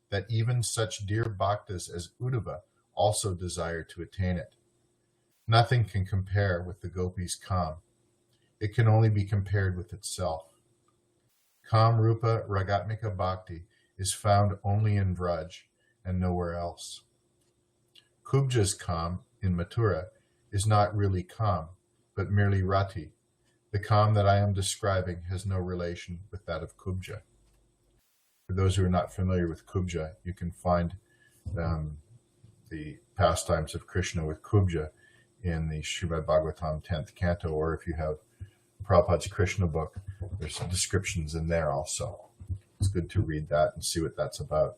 that even such dear bhaktas as Uddhava also desire to attain it. Nothing can compare with the gopis' kam. It can only be compared with itself. Kam Rupa Ragatmika Bhakti is found only in Vraj and nowhere else. Kubja's kam in Mathura is not really kam, but merely rati. The kam that I am describing has no relation with that of Kubja. For those who are not familiar with Kubja, you can find the pastimes of Krishna with Kubja in the Srimad Bhagavatam 10th canto, or if you have Prabhupada's Krishna book, there's some descriptions in there also. It's good to read that and see what that's about.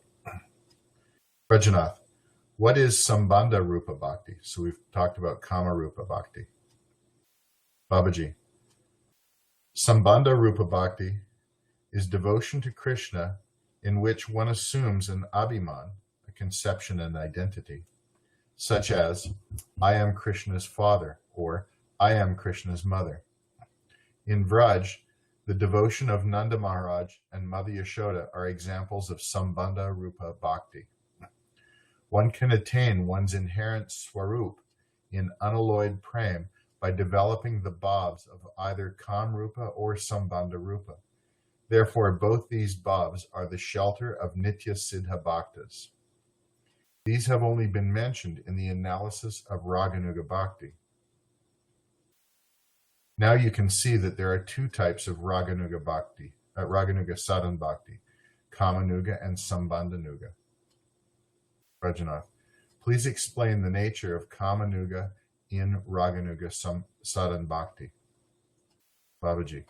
Rajanath, what is Sambandha Rupa Bhakti? So we've talked about Kama Rupa Bhakti. Babaji, Sambandha Rupa Bhakti is devotion to Krishna in which one assumes an abhiman, a conception and identity, such as, I am Krishna's father, or I am Krishna's mother. In Vraj, the devotion of Nanda Maharaj and Mother Yashoda are examples of Sambandha Rupa Bhakti. One can attain one's inherent swarup in unalloyed prem by developing the bhavs of either Kam Rupa or Sambandha Rupa. Therefore, both these bhavs are the shelter of Nitya Siddha Bhaktas. These have only been mentioned in the analysis of Raganuga Bhakti. Now you can see that there are two types of Raganuga Bhakti, Raganuga-sadhana-bhakti, Kamanuga and Sambandhanuga. Rajanath, please explain the nature of Kamanuga in Raganuga-sadhana-bhakti. Babaji,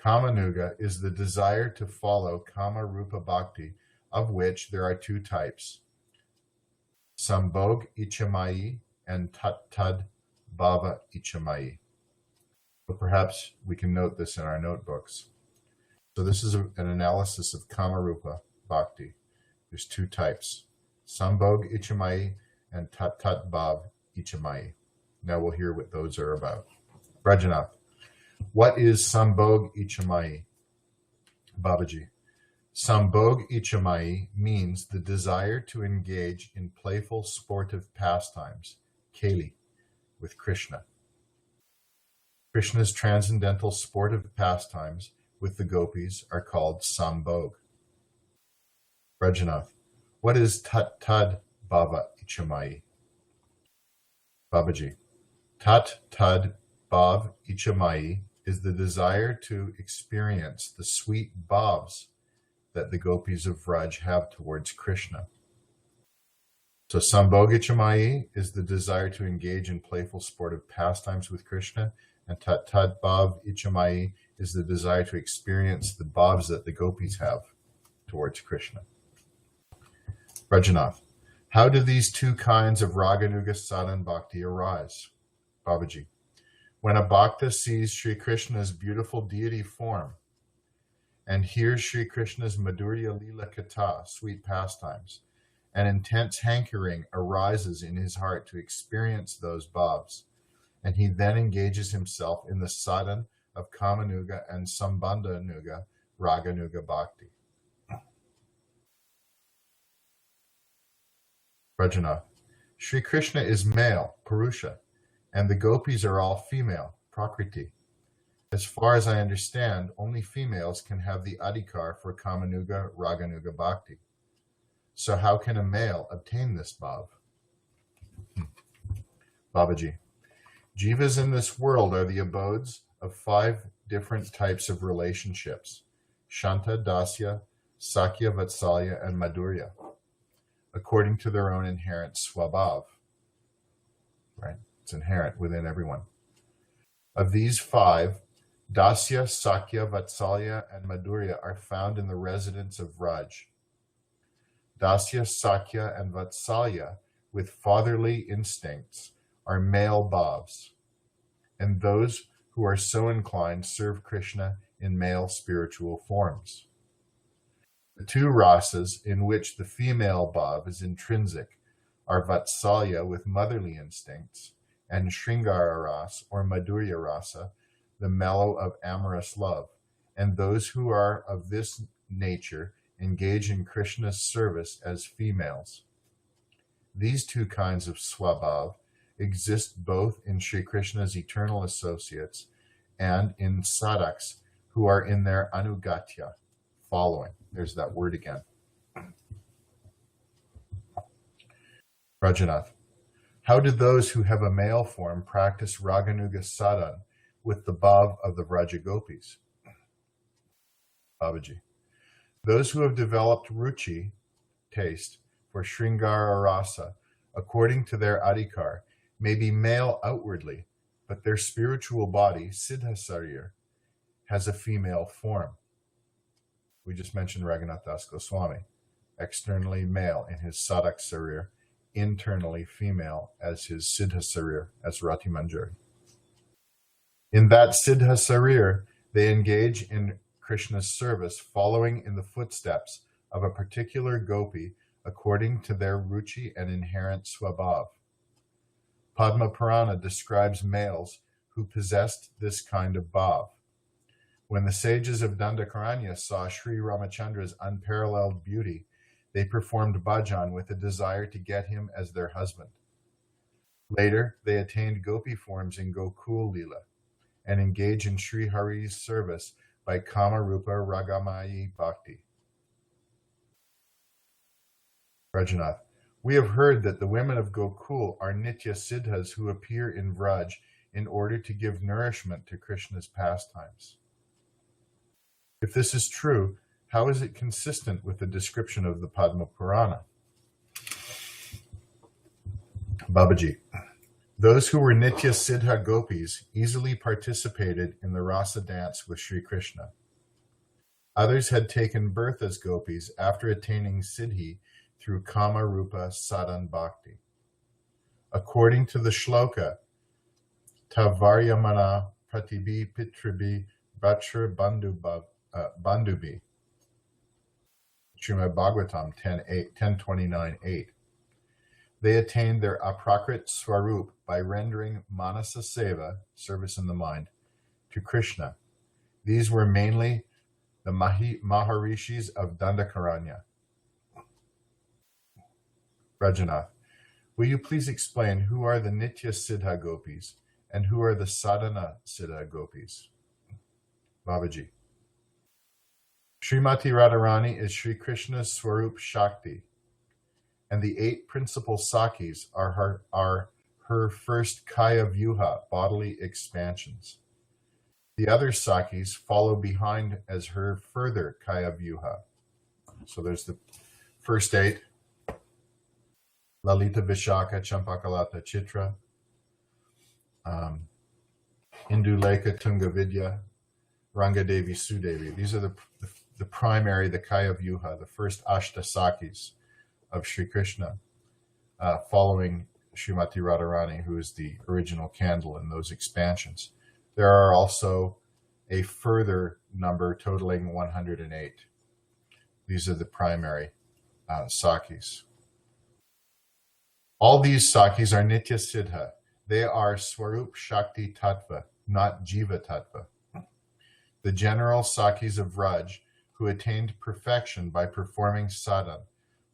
Kamanuga is the desire to follow Kama Rupa Bhakti, of which there are two types, Sambhog Ichamai and Tad Bhava Ichamai. But perhaps we can note this in our notebooks. So this is an analysis of Kamarupa Bhakti. There's two types, Sambhog Ichamai and Tat Tat Bhav Ichamai. Now we'll hear what those are about. Brajanath, what is Sambhog Ichamai? Babaji, Sambhog Ichamai means the desire to engage in playful sportive pastimes, Keli, with Krishna. Krishna's transcendental sportive pastimes with the gopis are called Sambhog. Brajanath, what is Tat Tad Bhava Ichamai? Babaji, Tat Tad Bhav Ichamai is the desire to experience the sweet bhavs that the gopis of Vraj have towards Krishna. So Sambhog Ichamai is the desire to engage in playful sportive pastimes with Krishna, and Tat Tat Bhav Ichamai is the desire to experience the bhavs that the gopis have towards Krishna. Rajanath, how do these two kinds of Raganuga-sadhana-bhakti arise? Babaji, when a bhakta sees Sri Krishna's beautiful deity form and hears Sri Krishna's Madhurya Lila Katha, sweet pastimes, an intense hankering arises in his heart to experience those bhavs, and he then engages himself in the sadhana of Kamanuga and Sambandhanuga Raganuga Bhakti. Rajanath, Sri Krishna is male, Purusha, and the gopis are all female, Prakriti. As far as I understand, only females can have the adhikar for Kamanuga Raganuga Bhakti. So how can a male obtain this bhav? Babaji, jivas in this world are the abodes of 5 different types of relationships, Shanta, Dasya, Sakya, Vatsalya, and Madhurya, according to their own inherent swabhav. Right? It's inherent within everyone. Of these 5, Dasya, Sakya, Vatsalya, and Madhurya are found in the residents of Vraj. Dasya, Sakya, and Vatsalya, with fatherly instincts, are male bhavs, and those who are so inclined serve Krishna in male spiritual forms. The 2 rasas in which the female bhav is intrinsic are Vatsalya with motherly instincts, and Sringara ras or Madhurya rasa, the mellow of amorous love, and those who are of this nature engage in Krishna's service as females. These 2 kinds of swabhav exist both in Sri Krishna's eternal associates and in sadhaks who are in their anugatya, following. There's that word again. Rajanath, how do those who have a male form practice Raganuga sadhana with the bhav of the Vraja gopis? Babaji, those who have developed ruchi, taste, for Sringara rasa, according to their adhikar, may be male outwardly, but their spiritual body, Siddhasarir, has a female form. We just mentioned Raghunath Das Goswami, externally male in his Sadak Sarir, internally female as his Siddha Sarir, as Rati Manjari. In that Siddha Sarir, they engage in Krishna's service, following in the footsteps of a particular gopi according to their ruchi and inherent swabhav. Padma Purana describes males who possessed this kind of bhav. When the sages of Dandakaranya saw Sri Ramachandra's unparalleled beauty, they performed bhajan with a desire to get him as their husband. Later, they attained gopi forms in Gokul Lila and engage in Sri Hari's service by Kamarupa Ragamayi Bhakti. Rajanath, we have heard that the women of Gokul are Nitya Siddhas who appear in Vraj in order to give nourishment to Krishna's pastimes. If this is true, how is it consistent with the description of the Padma Purana? Babaji, those who were Nitya Siddha gopis easily participated in the rasa dance with Sri Krishna. Others had taken birth as gopis after attaining siddhi through Kama Rupa Sadhan Bhakti. According to the shloka, Tavaryamana Pratibi Pitribi Bhatra Bandhu Bandubi, Srimad Bhagavatam 10:29-8. They attained their aprakrit swarup by rendering manasa seva, service in the mind, to Krishna. These were mainly the Maharishis of Dandakaranya. Rajanath, will you please explain who are the Nitya Siddha gopis and who are the Sadhana Siddha gopis? Babaji. Srimati Radharani is Sri Krishna's Swarup Shakti, and the 8 principal Sakis are her first Kaya Vyuha, bodily expansions. The other Sakis follow behind as her further Kaya Vyuha. So there's the first 8, Lalita Vishaka, Champakalata Chitra, Induleka Tunga Vidya, Rangadevi Sudevi. These are the primary, the Kaya Vyuha, the first Ashta Sakis of Sri Krishna, following Srimati Radharani, who is the original candle in those expansions. There are also a further number totaling 108. These are the primary Sakis. All these Sakis are Nitya Siddha. They are Swarup Shakti Tattva, not Jiva Tattva. The general Sakis of Vraj, who attained perfection by performing sadhana,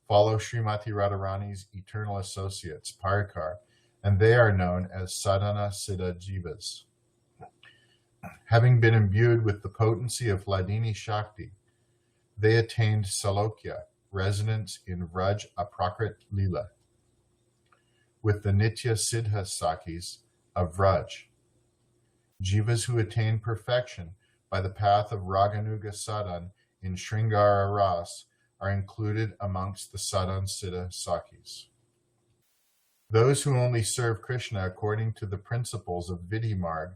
follow Srimati Radharani's eternal associates, Parikar, and they are known as Sadhana Siddha Jivas. Having been imbued with the potency of Hladini Shakti, they attained Salokya, residence in Vraj Aprakrit Lila, with the Nitya Siddha Sakis of Vraj. Jivas who attain perfection by the path of Raganuga-sadhana in Sringara Ras are included amongst the Sadhan Siddha Sakis. Those who only serve Krishna according to the principles of Vidhi Marg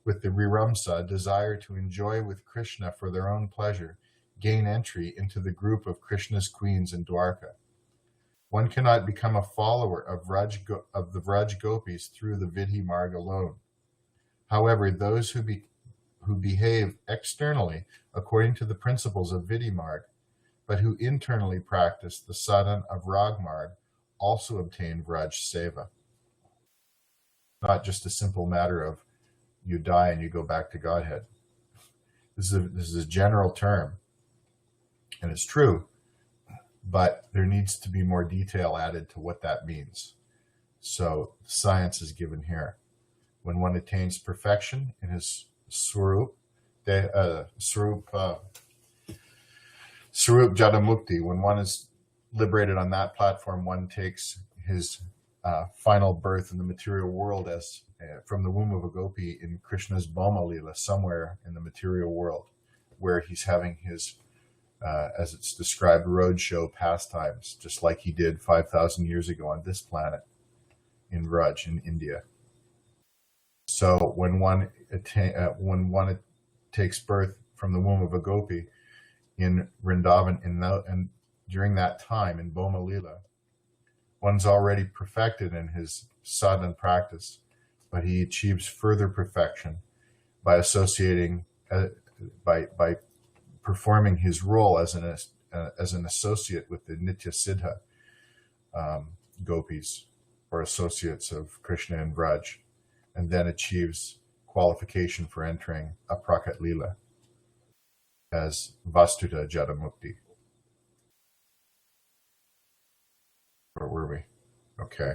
with the Viramsa desire to enjoy with Krishna for their own pleasure, gain entry into the group of Krishna's queens in Dwarka. One cannot become a follower of the Vraj Gopis through the Vidhi Marg alone. However, those who behave externally according to the principles of Vidhi Marg, but who internally practice the sadhana of Rag Marg, also obtain Vraj Seva. Not just a simple matter of you die and you go back to Godhead. This is a general term, and it's true, but there needs to be more detail added to what that means. So science is given here. When one attains perfection in his Swarup Jadamukti, when one is liberated on that platform, one takes his final birth in the material world as from the womb of a gopi in Krishna's Boma Lila, somewhere in the material world, where he's having his, as it's described, roadshow pastimes, just like he did 5,000 years ago on this planet in Vraj in India. So when one takes birth from the womb of a gopi in Vrindavan, and during that time in Boma Lila, one's already perfected in his sadhana practice, but he achieves further perfection by associating, by performing his role as an associate with the Nitya Siddha gopis, or associates of Krishna and Vraj, and then achieves qualification for entering Aprakat Lila as Vastuta Jadamukti. Where were we? Okay.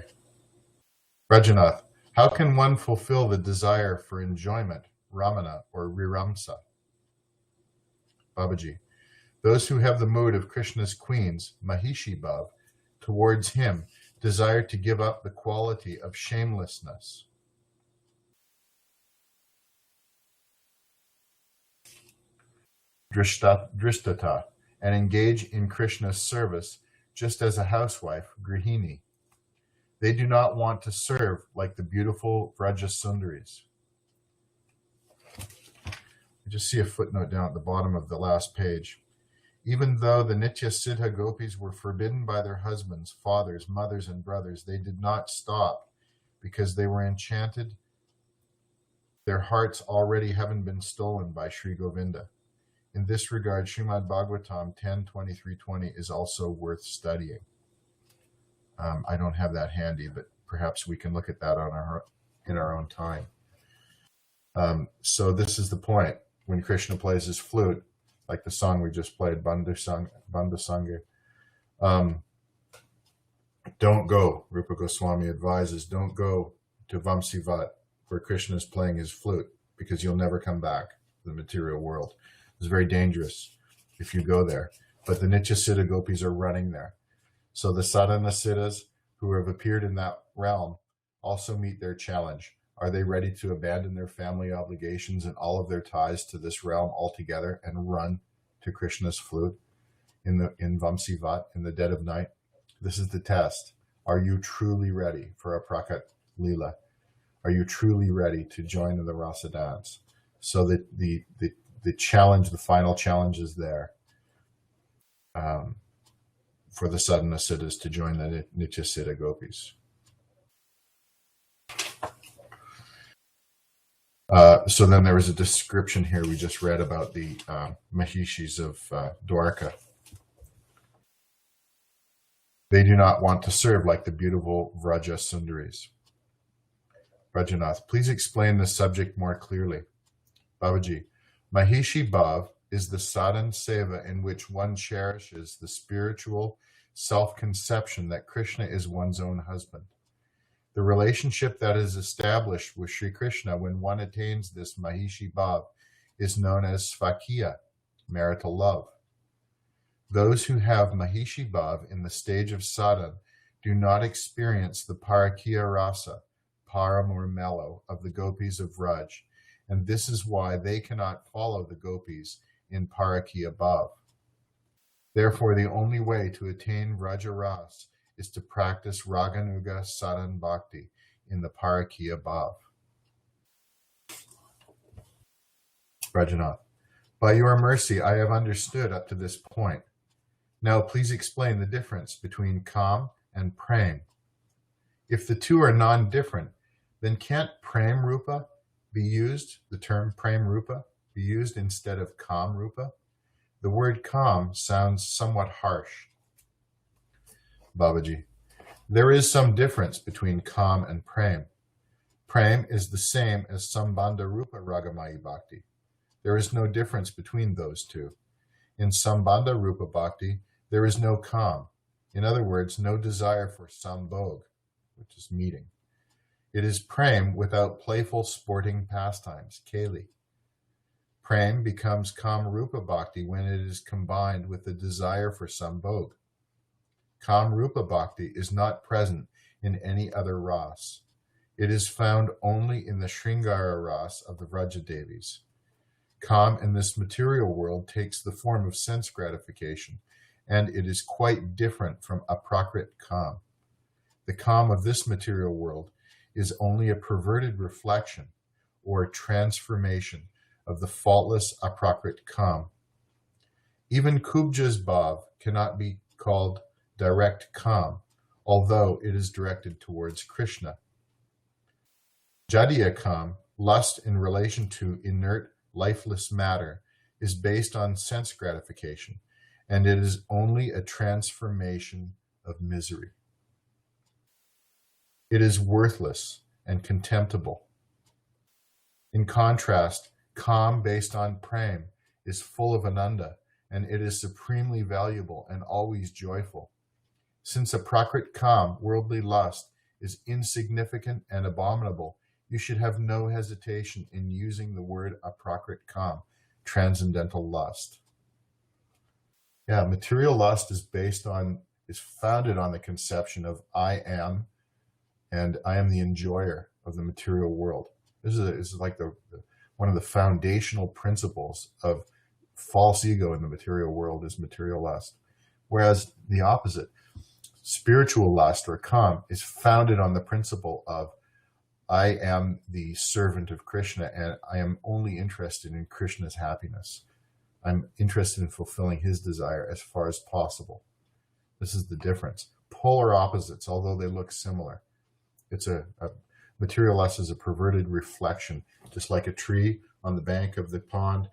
Rajanath, how can one fulfill the desire for enjoyment, Ramana or Riramsa? Babaji, those who have the mood of Krishna's queens, Mahishi Bhav, towards him desire to give up the quality of shamelessness. Drishtata, and engage in Krishna's service just as a housewife, Grihini. They do not want to serve like the beautiful Vrajasundaris. I just see a footnote down at the bottom of the last page. Even though the Nitya Siddha gopis were forbidden by their husbands, fathers, mothers, and brothers, they did not stop because they were enchanted. Their hearts already having been stolen by Sri Govinda. In this regard, Srimad Bhagavatam 10:23-20 is also worth studying. I don't have that handy, but perhaps we can look at that in our own time. So this is the point. When Krishna plays his flute, like the song we just played, Bandha Sangha, don't go, Rupa Goswami advises, don't go to Vamsivat where Krishna is playing his flute, because you'll never come back to the material world. It's very dangerous if you go there. But the Nityasiddha gopis are running there. So the sadhana siddhas who have appeared in that realm also meet their challenge. Are they ready to abandon their family obligations and all of their ties to this realm altogether and run to Krishna's flute in Vamsivat in the dead of night? This is the test. Are you truly ready for a Prakat Leela? Are you truly ready to join in the Rasa dance? So that the challenge, the final challenge is there for the sadhana siddhas to join the Nityasiddha gopis. So then there was a description here we just read about the Mahishis of Dwarka. They do not want to serve like the beautiful Vraja Sundaris. Rajanath, please explain the subject more clearly. Babaji, Mahishi Bhav is the sadhan seva in which one cherishes the spiritual self-conception that Krishna is one's own husband. The relationship that is established with Sri Krishna when one attains this Mahishi Bhav is known as Svakiya, marital love. Those who have Mahishi Bhav in the stage of sadhan do not experience the Parakiya Rasa, param or mellow, of the gopis of Vraj, and this is why they cannot follow the gopis in Parakiya Bhav. Therefore, the only way to attain Vraja Ras is to practice Raganuga-sadhana-bhakti in the Parakiya Bhav. Rajanath, by your mercy, I have understood up to this point. Now, please explain the difference between Kam and Prem. If the two are non-different, then can't Prem Rupa be used, the term Prem Rupa, be used instead of Kam Rupa? The word Kam sounds somewhat harsh. Babaji, there is some difference between Kam and Prem. Prem is the same as Sambandha Rupa Ragamayi Bhakti. There is no difference between those two. In Sambandha Rupa Bhakti, there is no Kam. In other words, no desire for sambhog, which is meeting. It is Prem without playful sporting pastimes, Keli. Prem becomes Kam Rupa Bhakti when it is combined with the desire for sambhog. Kam Rupa Bhakti is not present in any other ras. It is found only in the Sringara ras of the Vraja Devis. Kam in this material world takes the form of sense gratification, and it is quite different from aprakrit Kam. The Kam of this material world is only a perverted reflection or transformation of the faultless aprakrit Kam. Even Kubja's Bhav cannot be called direct Kam, although it is directed towards Krishna. Jadiya Kam, lust in relation to inert, lifeless matter, is based on sense gratification, and it is only a transformation of misery. It is worthless and contemptible. In contrast, Kam based on Prem is full of ananda, and it is supremely valuable and always joyful. Since aprakrit Kam, worldly lust, is insignificant and abominable, you should have no hesitation in using the word aprakrit Kam, transcendental lust. Yeah, material lust is founded on the conception of I am, and I am the enjoyer of the material world. This is like one of the foundational principles of false ego in the material world is material lust. Whereas the opposite, spiritual lust or Kam, is founded on the principle of I am the servant of Krishna and I am only interested in Krishna's happiness. I'm interested in fulfilling his desire as far as possible. This is the difference. Polar opposites, although they look similar. It's material lust is a perverted reflection, just like a tree on the bank of the pond.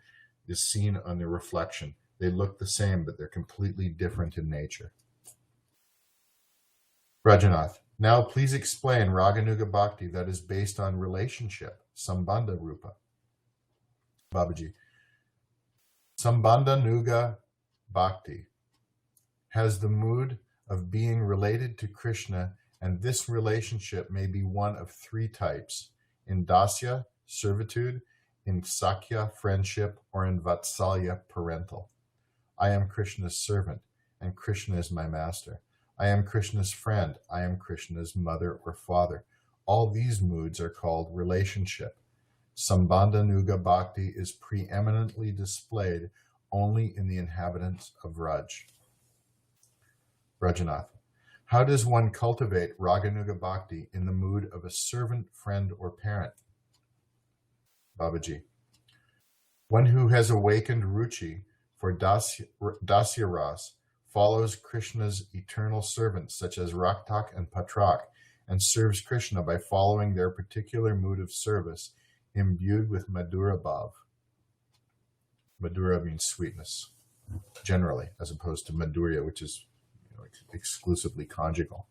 is seen on their reflection. They look the same, but they're completely different in nature. Rajanath, now please explain Raganuga Bhakti that is based on relationship, Sambandha Rupa. Babaji, Sambandha Nuga Bhakti has the mood of being related to Krishna, and this relationship may be one of three types: in dasya, servitude; in sakya, friendship; or in vatsalya, parental. I am Krishna's servant, and Krishna is my master. I am Krishna's friend. I am Krishna's mother or father. All these moods are called relationship. Sambandha Nuga Bhakti is preeminently displayed only in the inhabitants of Raj. Rajanath, how does one cultivate Raganuga Bhakti in the mood of a servant, friend, or parent? Babaji, one who has awakened ruchi for dasya ras follows Krishna's eternal servants such as Raktak and Patrak, and serves Krishna by following their particular mood of service imbued with Madhura Bhav. Madhura means sweetness, generally, as opposed to Madhurya, which is exclusively conjugal.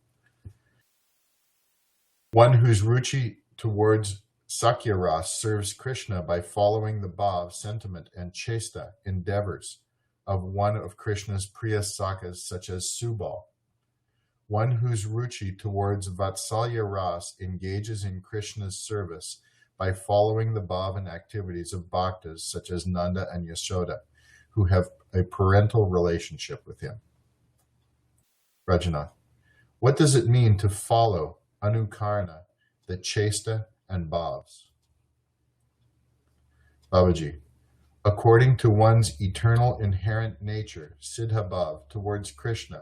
One whose ruchi towards Sakya Ras serves Krishna by following the bhav, sentiment, and chesta, endeavors, of one of Krishna's priya sakas, such as Subal. One whose ruchi towards Vatsalya Ras engages in Krishna's service by following the bhav and activities of bhaktas, such as Nanda and Yashoda, who have a parental relationship with him. Rajanath, what does it mean to follow anukarna, the chesta and bhavs? Babaji, according to one's eternal inherent nature, siddha bhav, towards Krishna,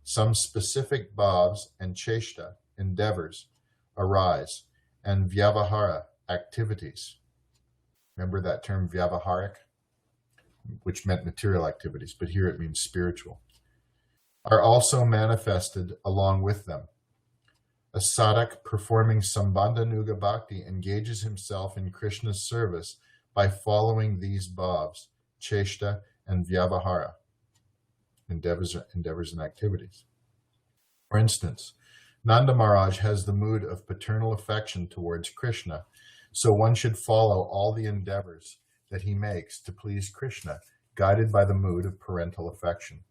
some specific bhavs and chesta, endeavors, arise, and vyavahara, activities. Remember that term vyavaharik, which meant material activities, but here it means spiritual, are also manifested along with them. A sadhak performing Sambandha Nuga Bhakti engages himself in Krishna's service by following these bhavs, cheshta, and vyavahara, endeavors and activities. For instance, Nanda Maharaj has the mood of paternal affection towards Krishna, so one should follow all the endeavors that he makes to please Krishna, guided by the mood of parental affection.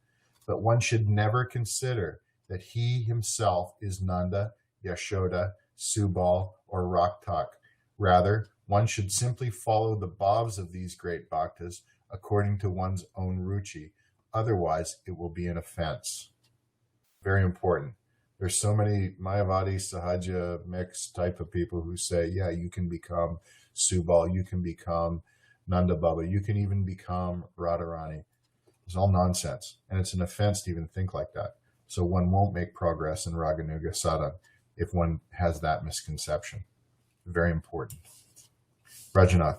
But one should never consider that he himself is Nanda, Yashoda, Subal, or Raktak. Rather, one should simply follow the bhavs of these great bhaktas according to one's own ruchi. Otherwise, it will be an offense. Very important. There's so many Mayavadi, Sahaja, mixed type of people who say, yeah, you can become Subal, you can become Nanda Baba, you can even become Radharani. It's all nonsense, and it's an offense to even think like that. So one won't make progress in Raganuga sadhana if one has that misconception. Very important. Rajanath,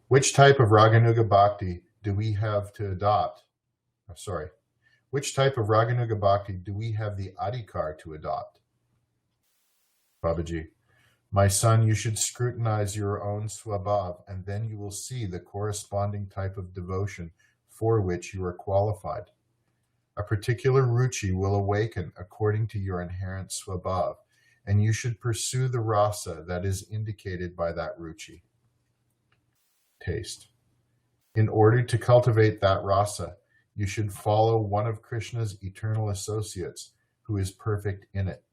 which type of Raganuga Bhakti do we have to adopt? Which type of Raganuga Bhakti do we have the adhikar to adopt? Babaji, my son, you should scrutinize your own swabhav, and then you will see the corresponding type of devotion for which you are qualified. A particular ruchi will awaken according to your inherent swabhav, and you should pursue the rasa that is indicated by that ruchi. Taste. In order to cultivate that rasa, you should follow one of Krishna's eternal associates who is perfect in it.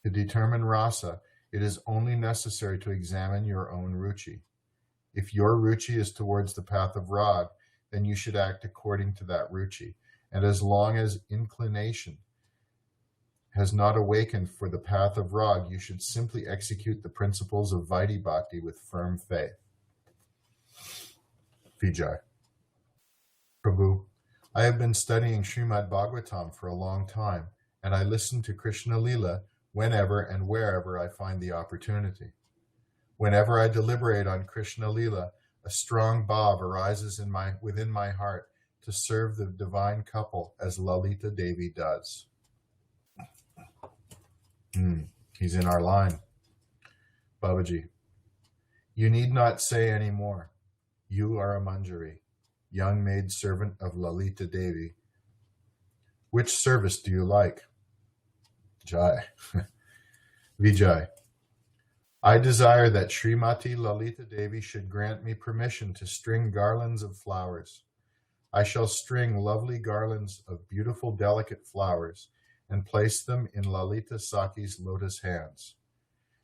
To determine rasa, it is only necessary to examine your own ruchi. If your ruchi is towards the path of rag, then you should act according to that ruchi. And as long as inclination has not awakened for the path of rag, you should simply execute the principles of Vaidhi Bhakti with firm faith. Vijay. Prabhu, I have been studying Srimad Bhagavatam for a long time, and I listen to Krishna Lila whenever and wherever I find the opportunity. Whenever I deliberate on Krishna Lila, a strong bhav arises within my heart to serve the divine couple as Lalita Devi does. He's in our line. Babaji, you need not say any more. you are a Manjari, young maid servant of Lalita Devi. Which service do you like? Jai. Vijay. I desire that Srimati Lalita Devi should grant me permission to string garlands of flowers. I shall string lovely garlands of beautiful, delicate flowers and place them in Lalita Sakhi's lotus hands.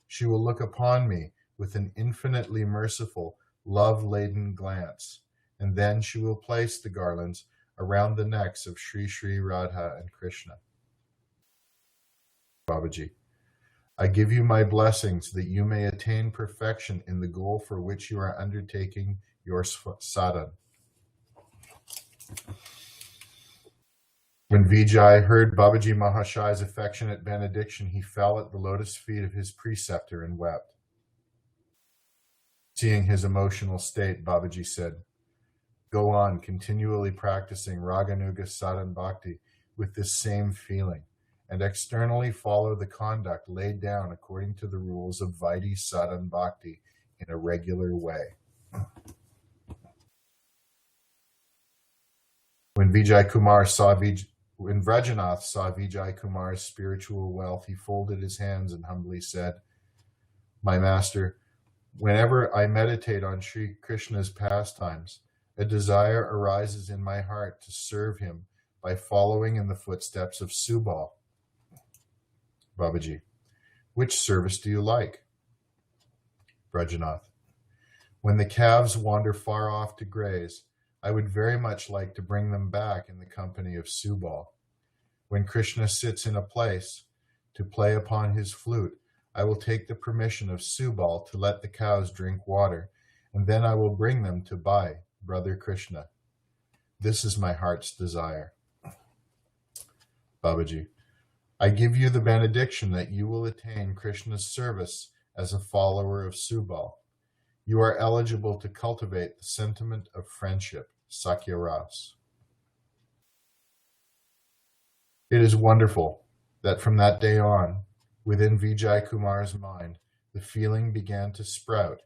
She will look upon me with an infinitely merciful, love-laden glance, and then she will place the garlands around the necks of Sri Sri Radha and Krishna. Babaji. I give you my blessings that you may attain perfection in the goal for which you are undertaking your sadhana. When Vijay heard Babaji Mahashai's affectionate benediction, he fell at the lotus feet of his preceptor and wept. Seeing his emotional state, Babaji said, "Go on continually practicing Raganuga-sadhana-bhakti with this same feeling, and externally follow the conduct laid down according to the rules of Vaidhi sadhana-bhakti in a regular way." When Vrajanath saw Vijay Kumar's spiritual wealth, he folded his hands and humbly said, "My master, whenever I meditate on Sri Krishna's pastimes, a desire arises in my heart to serve him by following in the footsteps of Subal." Babaji. Which service do you like? Vrajanath. When the calves wander far off to graze, I would very much like to bring them back in the company of Subal. When Krishna sits in a place to play upon his flute, I will take the permission of Subal to let the cows drink water, and then I will bring them to Bai, brother Krishna. This is my heart's desire. Babaji. I give you the benediction that you will attain Krishna's service as a follower of Subal. You are eligible to cultivate the sentiment of friendship, Sakya Ras. It is wonderful that from that day on, within Vijay Kumar's mind, the feeling began to sprout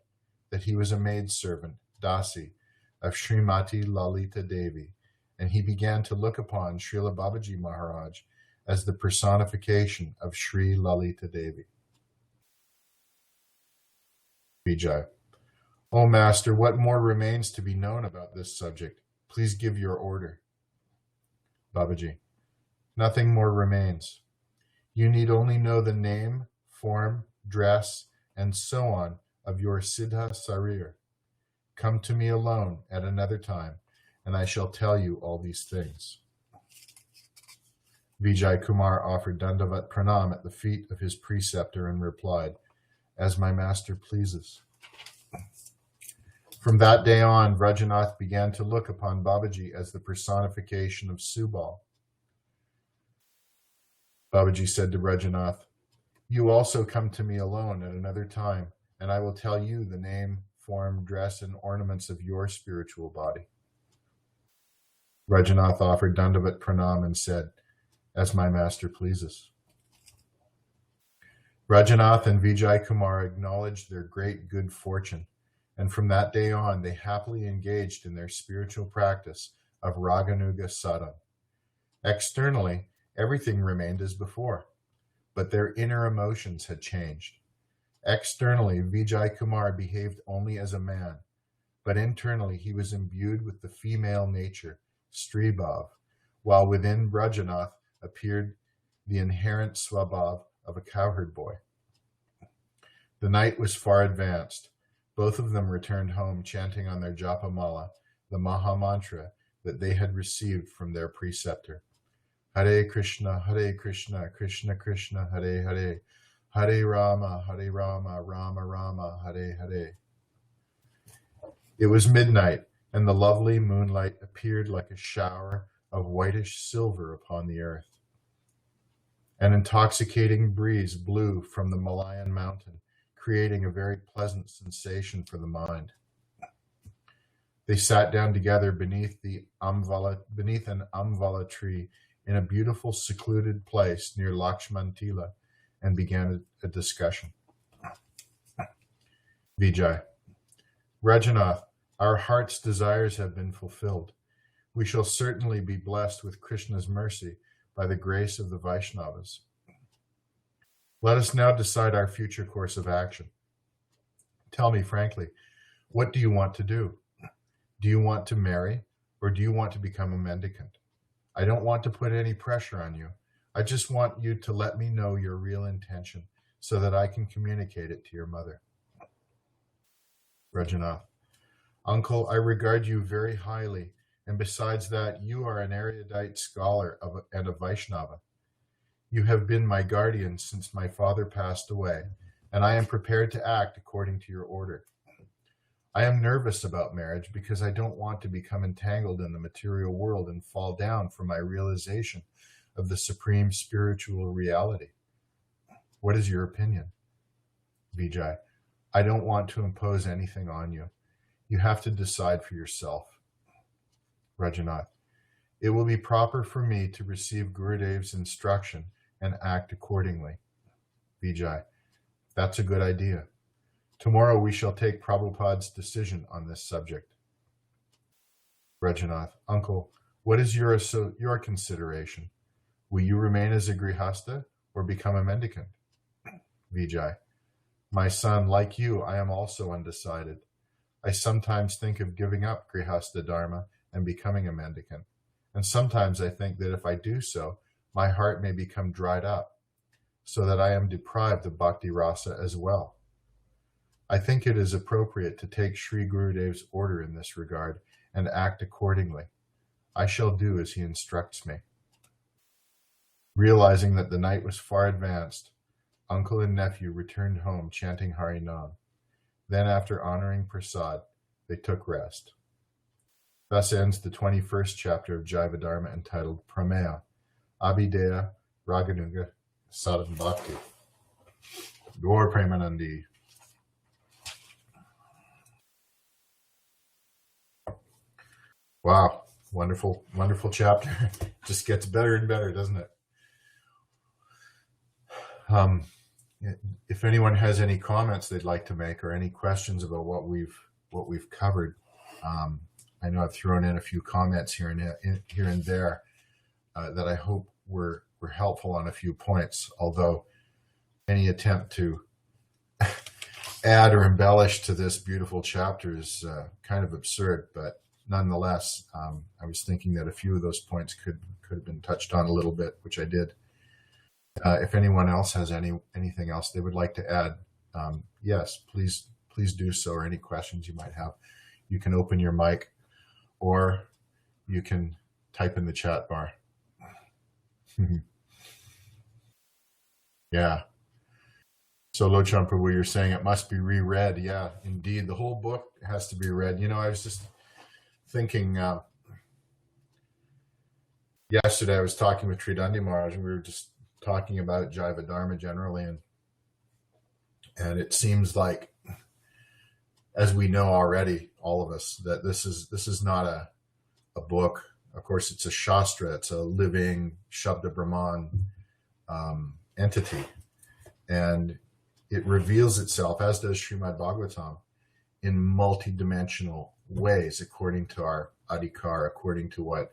that he was a maidservant, Dasi, of Srimati Lalita Devi, and he began to look upon Srila Babaji Maharaj as the personification of Sri Lalita Devi. Vijay. O Master, what more remains to be known about this subject? Please give your order. Babaji. Nothing more remains. You need only know the name, form, dress, and so on of your Siddha Sarir. Come to me alone at another time, and I shall tell you all these things. Vijay Kumar offered Dandavat Pranam at the feet of his preceptor and replied, "As my master pleases." From that day on, Vrajanath began to look upon Babaji as the personification of Subal. Babaji said to Vrajanath, "You also come to me alone at another time, and I will tell you the name, form, dress, and ornaments of your spiritual body." Vrajanath offered Dandavat Pranam and said, "As my master pleases." Vrajanath and Vijay Kumar acknowledged their great good fortune, and from that day on, they happily engaged in their spiritual practice of Raganuga-sadhana. Externally, everything remained as before, but their inner emotions had changed. Externally, Vijay Kumar behaved only as a man, but internally he was imbued with the female nature, Stribhav, while within Vrajanath appeared the inherent swabhav of a cowherd boy. The night was far advanced. Both of them returned home chanting on their japa mala the Maha Mantra that they had received from their preceptor. Hare Krishna, Krishna Krishna, Hare Hare, Hare Rama, Rama Rama, Hare Hare. It was midnight, and the lovely moonlight appeared like a shower of whitish silver upon the earth. An intoxicating breeze blew from the Malayan mountain, creating a very pleasant sensation for the mind. They sat down together beneath an amvala tree in a beautiful secluded place near Lakshman Tila and began a discussion. Vijay. Rajanath, Our heart's desires have been fulfilled. We shall certainly be blessed with Krishna's mercy by the grace of the Vaishnavas. Let us now decide our future course of action. Tell me frankly, what do you want to do? Do you want to marry, or do you want to become a mendicant? I don't want to put any pressure on you. I just want you to let me know your real intention so that I can communicate it to your mother. Rajanath: Uncle, I regard you very highly, and besides that, you are an erudite scholar and a Vaishnava. You have been my guardian since my father passed away, and I am prepared to act according to your order. I am nervous about marriage because I don't want to become entangled in the material world and fall down from my realization of the supreme spiritual reality. What is your opinion? Vijay: I don't want to impose anything on you. You have to decide for yourself. Rajanath: It will be proper for me to receive Gurudev's instruction and act accordingly. Vijay: That's a good idea. Tomorrow we shall take Prabhupada's decision on this subject. Rajanath: Uncle, what is your consideration? Will you remain as a grihasta or become a mendicant? Vijay: My son, like you, I am also undecided. I sometimes think of giving up grihasta dharma and becoming a mendicant. And sometimes I think that if I do so, my heart may become dried up, so that I am deprived of bhakti rasa as well. I think it is appropriate to take Sri Gurudev's order in this regard and act accordingly. I shall do as he instructs me. Realizing that the night was far advanced, uncle and nephew returned home chanting Harinam. Then, after honoring Prasad, they took rest. Thus ends the 21st chapter of Jivadharma entitled Prameya, Abhideya, Raganuga-sadhana-bhakti. Gaur Premanandi. Wow, wonderful, wonderful chapter. Just gets better and better, doesn't it? If anyone has any comments they'd like to make or any questions about what we've covered, I know I've thrown in a few comments here and there that I hope were helpful on a few points. Although any attempt to add or embellish to this beautiful chapter is kind of absurd, but nonetheless, I was thinking that a few of those points could have been touched on a little bit, which I did. If anyone else has anything else they would like to add, yes, please do so, or any questions you might have. You can open your mic, or you can type in the chat bar. Yeah. So Lochan Prabhu, you're saying it must be reread. Yeah, indeed. The whole book has to be read. I was just thinking, yesterday I was talking with Tridandi Maharaj, and we were just talking about Jaiva Dharma generally, and it seems like, as we know already, all of us, that this is not a book. Of course, it's a shastra. It's a living Shabda Brahman entity, and it reveals itself, as does Srimad Bhagavatam, in multidimensional ways, according to our adhikar, according to what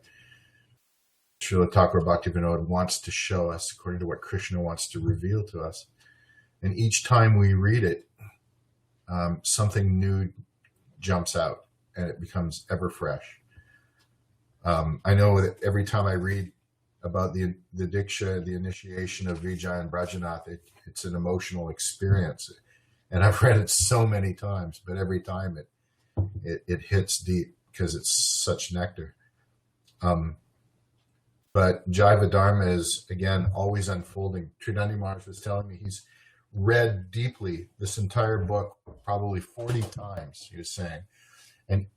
Srila Thakur Bhaktivinoda wants to show us, according to what Krishna wants to reveal to us. And each time we read it, something new jumps out, and it becomes ever fresh. I know that every time I read about the Diksha, the initiation of Vijay and Brajanath, it's an emotional experience. And I've read it so many times, but every time it hits deep because it's such nectar. But Jaiva Dharma is, again, always unfolding. Tridandi Maharaj was telling me he's read deeply this entire book probably 40 times, he was saying. And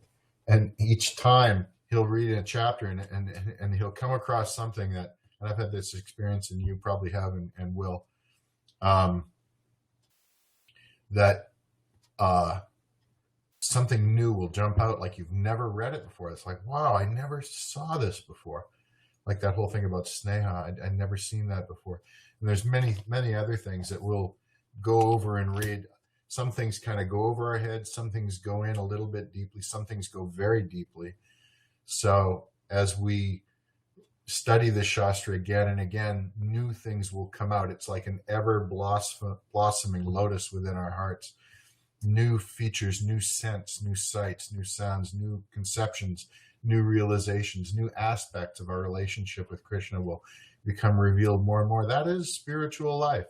each time he'll read a chapter and he'll come across something that, and I've had this experience, and you probably have and will, that something new will jump out like you've never read it before. It's like, wow, I never saw this before. Like that whole thing about Sneha, I'd never seen that before. And there's many, many other things that we'll go over and read Some things kind of go over our heads, some things go in a little bit deeply, some things go very deeply. So as we study the Shastra again and again, new things will come out. It's like an ever blossoming lotus within our hearts. New features, new scents, new sights, new sounds, new conceptions, new realizations, new aspects of our relationship with Krishna will become revealed more and more. That is spiritual life.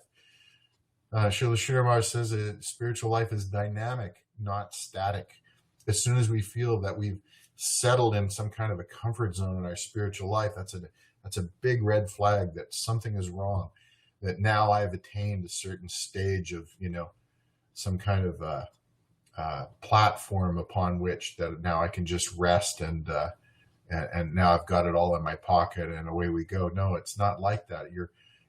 Srila Sridhar Maharaj says that spiritual life is dynamic, not static. As soon as we feel that we've settled in some kind of a comfort zone in our spiritual life, that's a big red flag that something is wrong, that now I've attained a certain stage of, some kind of platform upon which that now I can just rest and now I've got it all in my pocket and away we go. No, it's not like that.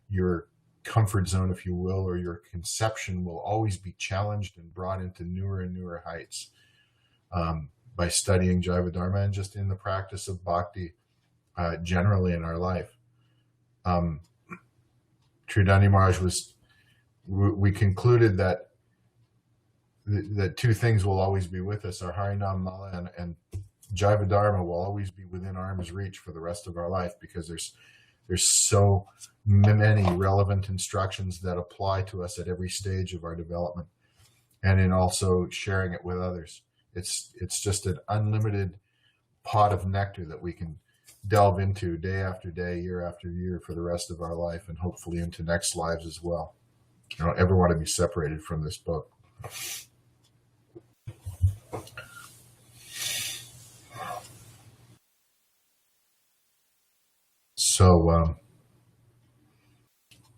Your comfort zone, if you will, or your conception will always be challenged and brought into newer and newer heights by studying Jaiva Dharma and just in the practice of bhakti generally in our life. Tridani Maharaj we concluded that two things will always be with us. Our Harinam Mala and Jaiva Dharma will always be within arm's reach for the rest of our life, because there's so many relevant instructions that apply to us at every stage of our development, and in also sharing it with others. It's just an unlimited pot of nectar that we can delve into day after day, year after year for the rest of our life, and hopefully into next lives as well. I don't ever want to be separated from this book. So,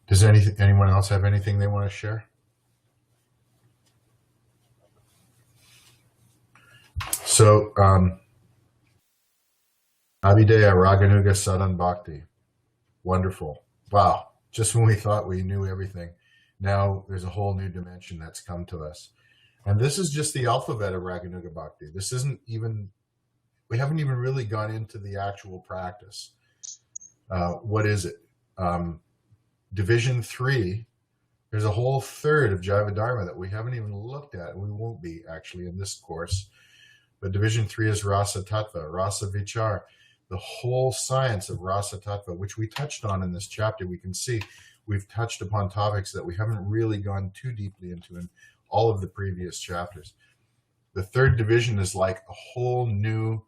does anyone else have anything they want to share? So, Abhideya, Raganuga-sadhana-bhakti. Wonderful. Wow. Just when we thought we knew everything, now there's a whole new dimension that's come to us. And this is just the alphabet of Raganuga Bhakti. This isn't even, we haven't even really gone into the actual practice. What is it? Division 3, there's a whole third of Jaiva Dharma that we haven't even looked at. We won't be actually in this course. But Division 3 is Rasa Tattva, Rasa Vichar, the whole science of Rasa Tattva, which we touched on in this chapter. We can see we've touched upon topics that we haven't really gone too deeply into in all of the previous chapters. The third division is like a whole new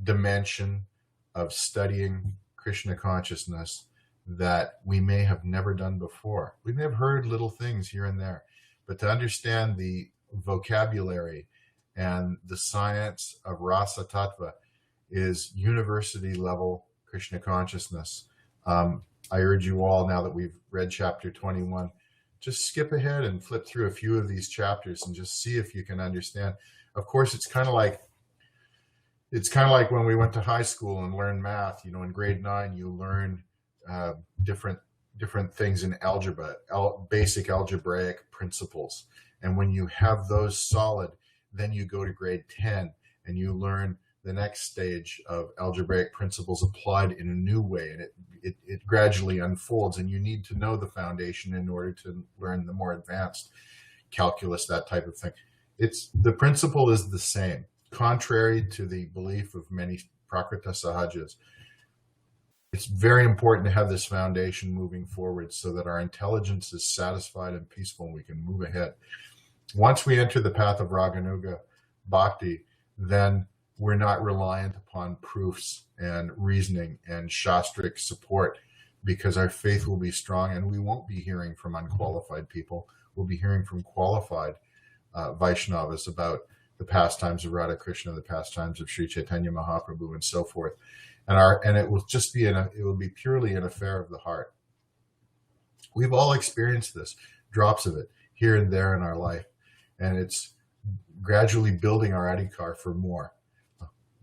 dimension of studying Krishna consciousness that we may have never done before. We may have heard little things here and there, but to understand the vocabulary and the science of Rasa Tattva is university level Krishna consciousness. I urge you all, now that we've read chapter 21, just skip ahead and flip through a few of these chapters and just see if you can understand. Of course, it's kind of like when we went to high school and learned math. In grade 9, you learn different things in algebra, basic algebraic principles. And when you have those solid, then you go to grade 10 and you learn the next stage of algebraic principles applied in a new way, and it gradually unfolds, and you need to know the foundation in order to learn the more advanced calculus, that type of thing. The principle is the same, contrary to the belief of many Prakrita Sahajas. It's very important to have this foundation moving forward so that our intelligence is satisfied and peaceful and we can move ahead. Once we enter the path of Raganuga Bhakti, then we're not reliant upon proofs and reasoning and shastric support, because our faith will be strong and we won't be hearing from unqualified people. We'll be hearing from qualified Vaishnavas about the pastimes of Radha Krishna, the pastimes of Sri Chaitanya Mahaprabhu, and so forth. And it will just be it will be purely an affair of the heart. We've all experienced this, drops of it here and there in our life, and it's gradually building our adhikar for more.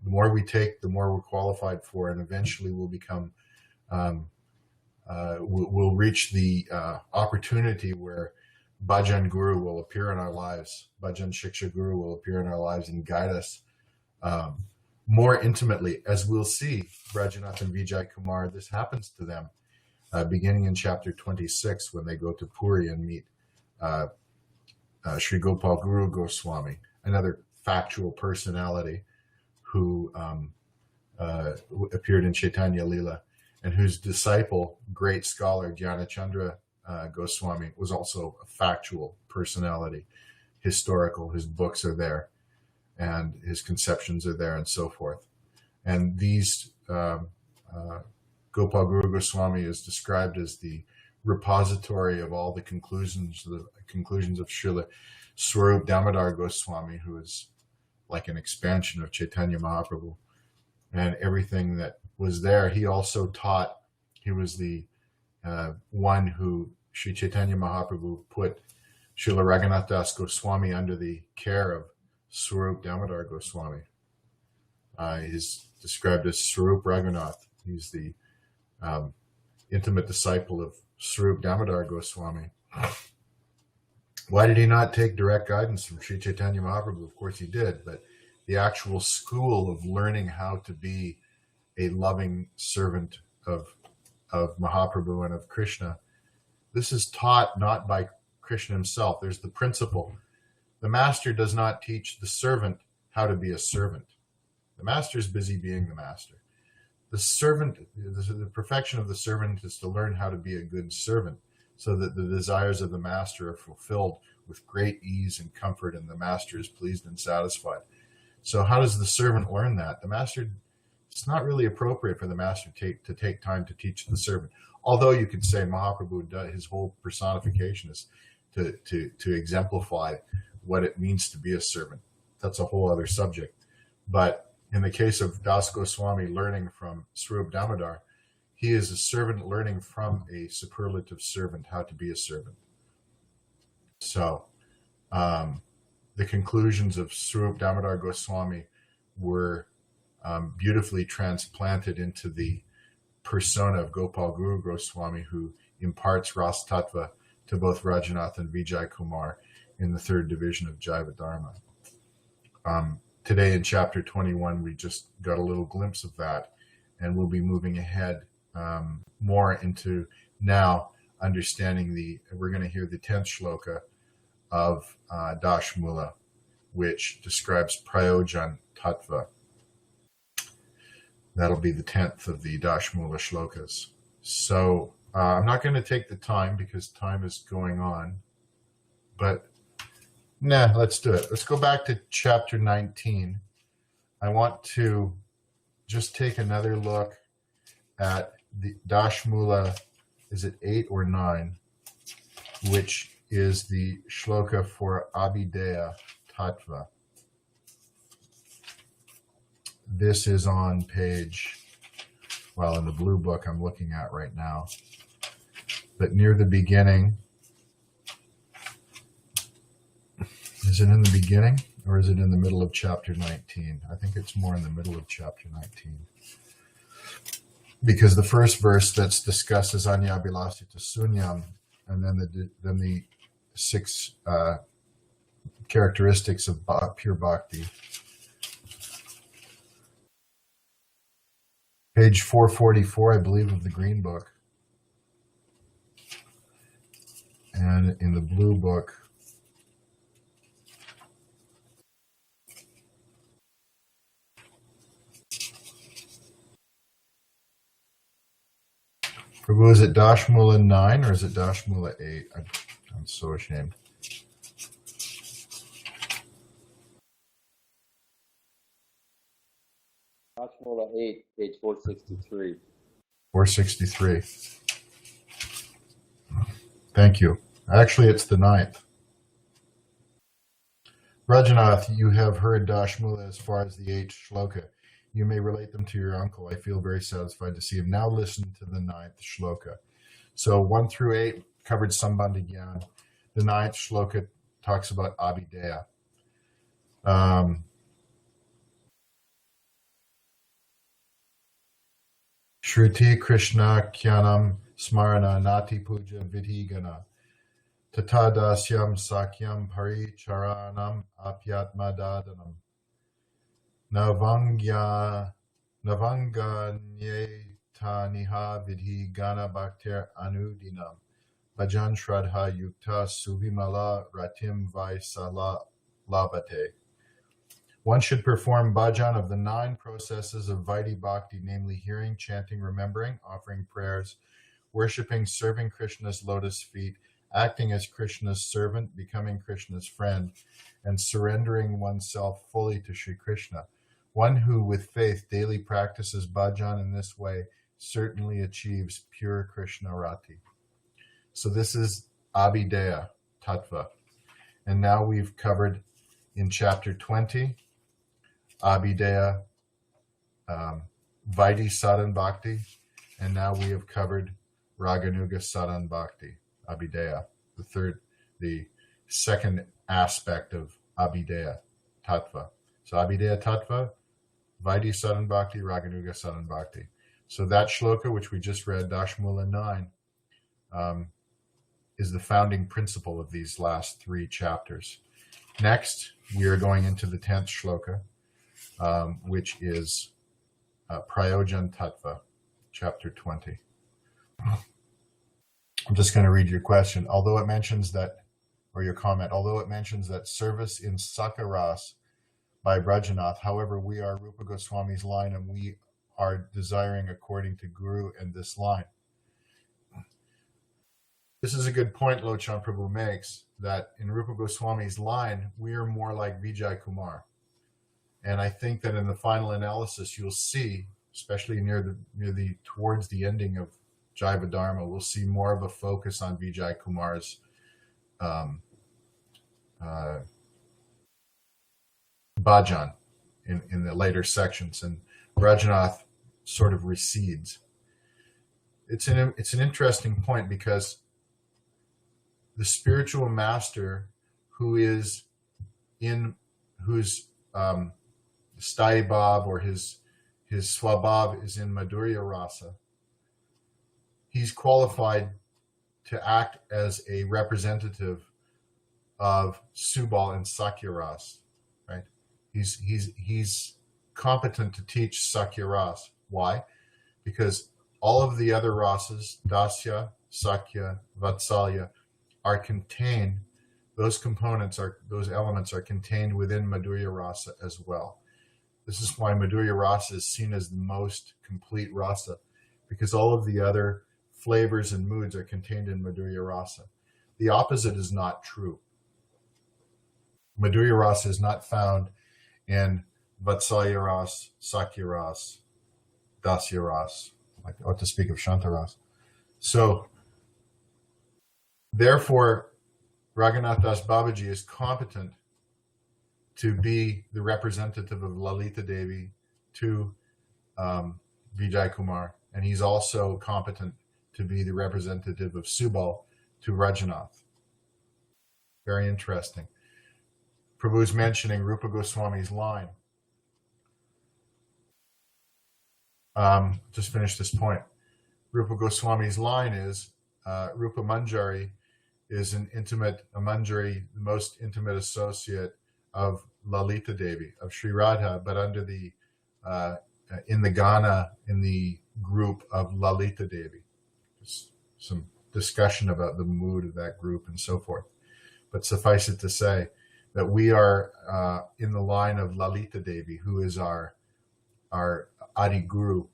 The more we take, the more we're qualified for, and eventually we'll become, we'll reach the opportunity where Bhajan Guru will appear in our lives. Bhajan Shiksha Guru will appear in our lives and guide us more intimately. As we'll see, Brajanath and Vijay Kumar, this happens to them beginning in chapter 26 when they go to Puri and meet Sri Gopal Guru Goswami, another factual personality who appeared in Chaitanya Lila, and whose disciple, great scholar Jnanachandra Goswami, was also a factual personality, historical. His books are there, and his conceptions are there, and so forth. And these Gopal Guru Goswami is described as the repository of all the conclusions of Srila Swarup Damodar Goswami, who is like an expansion of Chaitanya Mahaprabhu. And everything that was there, he also taught. He was the one who Sri Chaitanya Mahaprabhu put Srila Raghunath Das Goswami under the care of Swarup Damodar Goswami. He's described as Swarup Raghunath. He's the intimate disciple of Swarup Damodar Goswami. Why did he not take direct guidance from Sri Chaitanya Mahaprabhu? Of course he did, but the actual school of learning how to be a loving servant of Mahaprabhu and of Krishna, this is taught not by Krishna himself. There's the principle. The master does not teach the servant how to be a servant. The master is busy being the master. The servant, the perfection of the servant is to learn how to be a good servant, so that the desires of the master are fulfilled with great ease and comfort, and the master is pleased and satisfied. So how does the servant learn that? The master, it's not really appropriate for the master to take time to teach the servant. Although you could say Mahaprabhu, his whole personification is to exemplify what it means to be a servant. That's a whole other subject. But in the case of Das Goswami learning from Swarup Damodar, he is a servant learning from a superlative servant how to be a servant. So the conclusions of Swarup Damodar Goswami were beautifully transplanted into the persona of Gopal Guru Goswami, who imparts Ras Tattva to both Rajanath and Vijay Kumar in the third division of Jaiva Dharma. Today in chapter 21, we just got a little glimpse of that, and we'll be moving ahead more into now understanding we're going to hear the 10th shloka of Dashmula, which describes Prayojan Tattva. That'll be the 10th of the Dashmula shlokas. So I'm not going to take the time because time is going on, but let's do it. Let's go back to chapter 19. I want to just take another look at the Dashmula, is it 8 or 9, which is the shloka for Abhideya Tattva. This is on page, in the blue book I'm looking at right now, but near the beginning. Is it in the beginning or is it in the middle of chapter 19? I think it's more in the middle of chapter 19. Because the first verse that's discussed is Anya Abhilasita Sunyam, and then the 6 characteristics of pure bhakti. Page 444, I believe, of the green book. And in the blue book, Prabhu, is it Dashmula 9 or is it Dashmula 8? I'm so ashamed. Dashmula 8, page 463. 463. Thank you. Actually, it's the 9th. Rajanath, you have heard Dashmula as far as the 8th shloka. You may relate them to your uncle. I feel very satisfied to see him. Now listen to the 9th shloka. So 1 through 8 covered Sambandha Gyan. The 9th shloka talks about Abhideya. Shruti Krishna Kyanam Smarana Nati Puja Vidhigana Tatadasyam Sakyam Paricharanam Apyatma Dadanam Navanganyeta Niha Vidhi Gana Bhaktir Anudinam bhajan shraddha yukta subhimala ratim vaisala labate. One should perform bhajan of the 9 processes of Vaidhi Bhakti, namely hearing, chanting, remembering, offering prayers, worshipping, serving Krishna's lotus feet, acting as Krishna's servant, becoming Krishna's friend, and surrendering oneself fully to Sri Krishna. One who with faith daily practices bhajan in this way certainly achieves pure Krishna rati. So this is Abhideya Tattva. And now we've covered in chapter 20, Abhideya Vaidhi Sadhana-bhakti, and now we have covered Raganuga-sadhana-bhakti, Abhideya, the second aspect of Abhideya Tattva. So Abhideya Tattva, Vaidhi Sadhana-bhakti, Raganuga-sadhana-bhakti. So that shloka, which we just read, Dashmula 9, is the founding principle of these last 3 chapters. Next, we are going into the 10th shloka, which is Prayojan Tattva, chapter 20. I'm just going to read your question. Although it mentions that, or your comment, although it mentions that service in Sakaras by Brajanath, however, we are Rupa Goswami's line and we are desiring according to Guru in this line. This is a good point Lochan Prabhu makes, that in Rupa Goswami's line, we are more like Vijay Kumar. And I think that in the final analysis, you'll see, especially towards the ending of Jaiva Dharma, we'll see more of a focus on Vijay Kumar's bhajan in the later sections, and Brajanath sort of recedes. It's an interesting point because the spiritual master whose Sthai Bhav or his Swabhav is in Madhurya Rasa, he's qualified to act as a representative of Subal and Sakya Ras, right? He's competent to teach Sakya Ras. Why? Because all of the other rasas, Dasya, Sakya, Vatsalya, are contained, those elements are contained within Madhurya Rasa as well. This is why Madhurya Rasa is seen as the most complete rasa, because all of the other flavors and moods are contained in Madhurya Rasa. The opposite is not true. Madhurya Rasa is not found in Vatsalya Ras, Sakya Ras, Dasya Ras, or to speak of Shanta Ras. So, therefore, Raghunath Das Babaji is competent to be the representative of Lalita Devi to Vijay Kumar, and he's also competent to be the representative of Subal to Rajanath. Very interesting. Prabhu's mentioning Rupa Goswami's line. Just finish this point. Rupa Goswami's line is Rupa Manjari is a Manjari, the most intimate associate of Lalita Devi, of Sri Radha, but under the in the group of Lalita Devi. Just some discussion about the mood of that group and so forth. But suffice it to say that we are in the line of Lalita Devi, who is our Adi Guru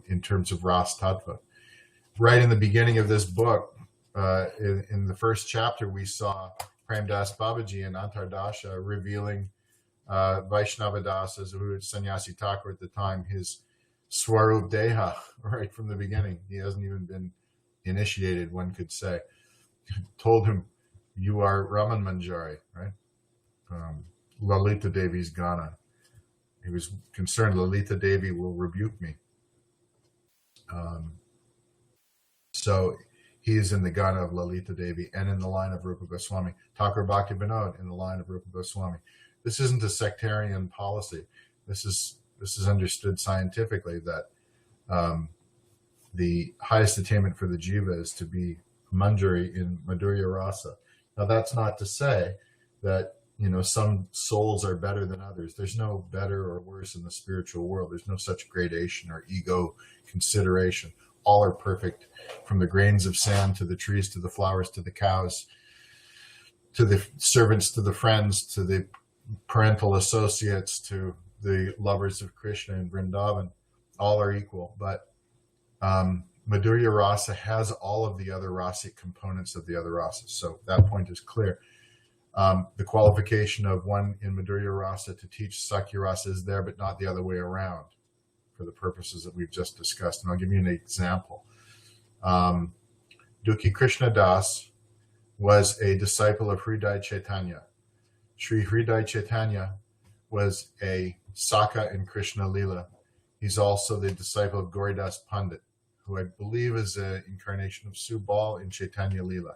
in terms of Ras Tattva. Right in the beginning of this book, in the first chapter, we saw Prem Das Babaji and Antardasha revealing Vaishnava Das, who was Sannyasi Thakur at the time, his Swarup Deha, right from the beginning. He hasn't even been initiated, one could say. Told him, you are Raman Manjari, right? Lalita Devi's Gana. He was concerned Lalita Devi will rebuke me. So he is in the Gana of Lalita Devi and in the line of Rupa Goswami. Thakur Bhakti Vinod in the line of Rupa Goswami. This isn't a sectarian policy. This is understood scientifically that the highest attainment for the jiva is to be Manjari in Madhurya Rasa. Now that's not to say that some souls are better than others. There's no better or worse in the spiritual world. There's no such gradation or ego consideration. all are perfect, from the grains of sand to the trees to the flowers to the cows to the servants to the friends to the parental associates to the lovers of Krishna and Vrindavan. All are equal, but Madhurya Rasa has all of the other rasic components of the other rasas. So that point is clear. The qualification of one in Madhurya Rasa to teach Sakya Rasa is there, but not the other way around, for the purposes that we've just discussed. And I'll give you an example. Dukhi Krishna Das was a disciple of Hriday Chaitanya. Sri Hriday Chaitanya was a Saka in Krishna Lila. He's also the disciple of Gauridas Pandit, who I believe is an incarnation of Subal in Chaitanya Lila.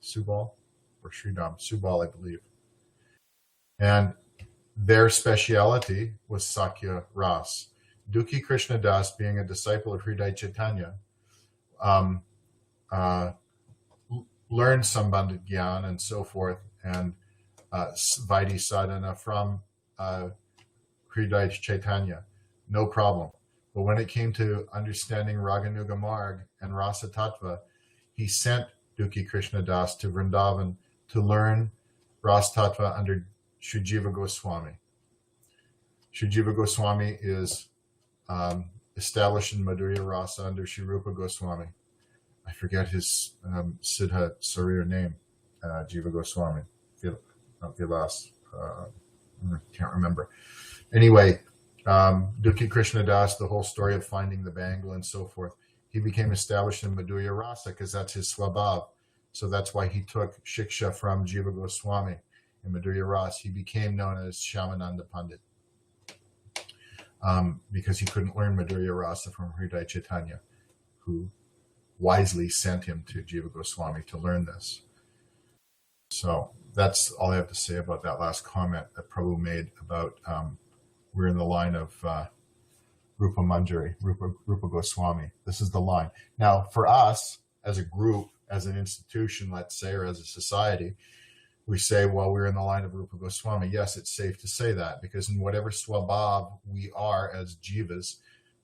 Subal or Sridham? Subal, I believe. And their speciality was Sakya Ras. Dukhi Krishna Das, being a disciple of Hriday Chaitanya, learned Sambandha Gyan and so forth, and Vaidhi Sadhana from Hriday Chaitanya. No problem. But when it came to understanding Raganuga Marg and Rasa Tattva, he sent Dukhi Krishna Das to Vrindavan to learn Rasa Tattva under Sri Jiva Goswami. Sri Jiva Goswami is established in Madhurya Rasa under Sri Rupa Goswami. I forget his Siddha Sarir name, Jiva Goswami. Vilas. Can't remember. Anyway, Dukhi Krishna Das, the whole story of finding the bangle and so forth, he became established in Madhurya Rasa because that's his swabhav. So that's why he took Shiksha from Jiva Goswami in Madhurya Rasa. He became known as Shyamananda Pandit because he couldn't learn Madhurya Rasa from Hriday Chaitanya, who wisely sent him to Jiva Goswami to learn this. So that's all I have to say about that last comment that Prabhu made about we're in the line of Rupa Manjari, Rupa Goswami. This is the line. Now, for us, as a group, as an institution, let's say, or as a society, we say, well, we're in the line of Rupa Goswami. Yes, it's safe to say that, because in whatever swabhav we are as jivas,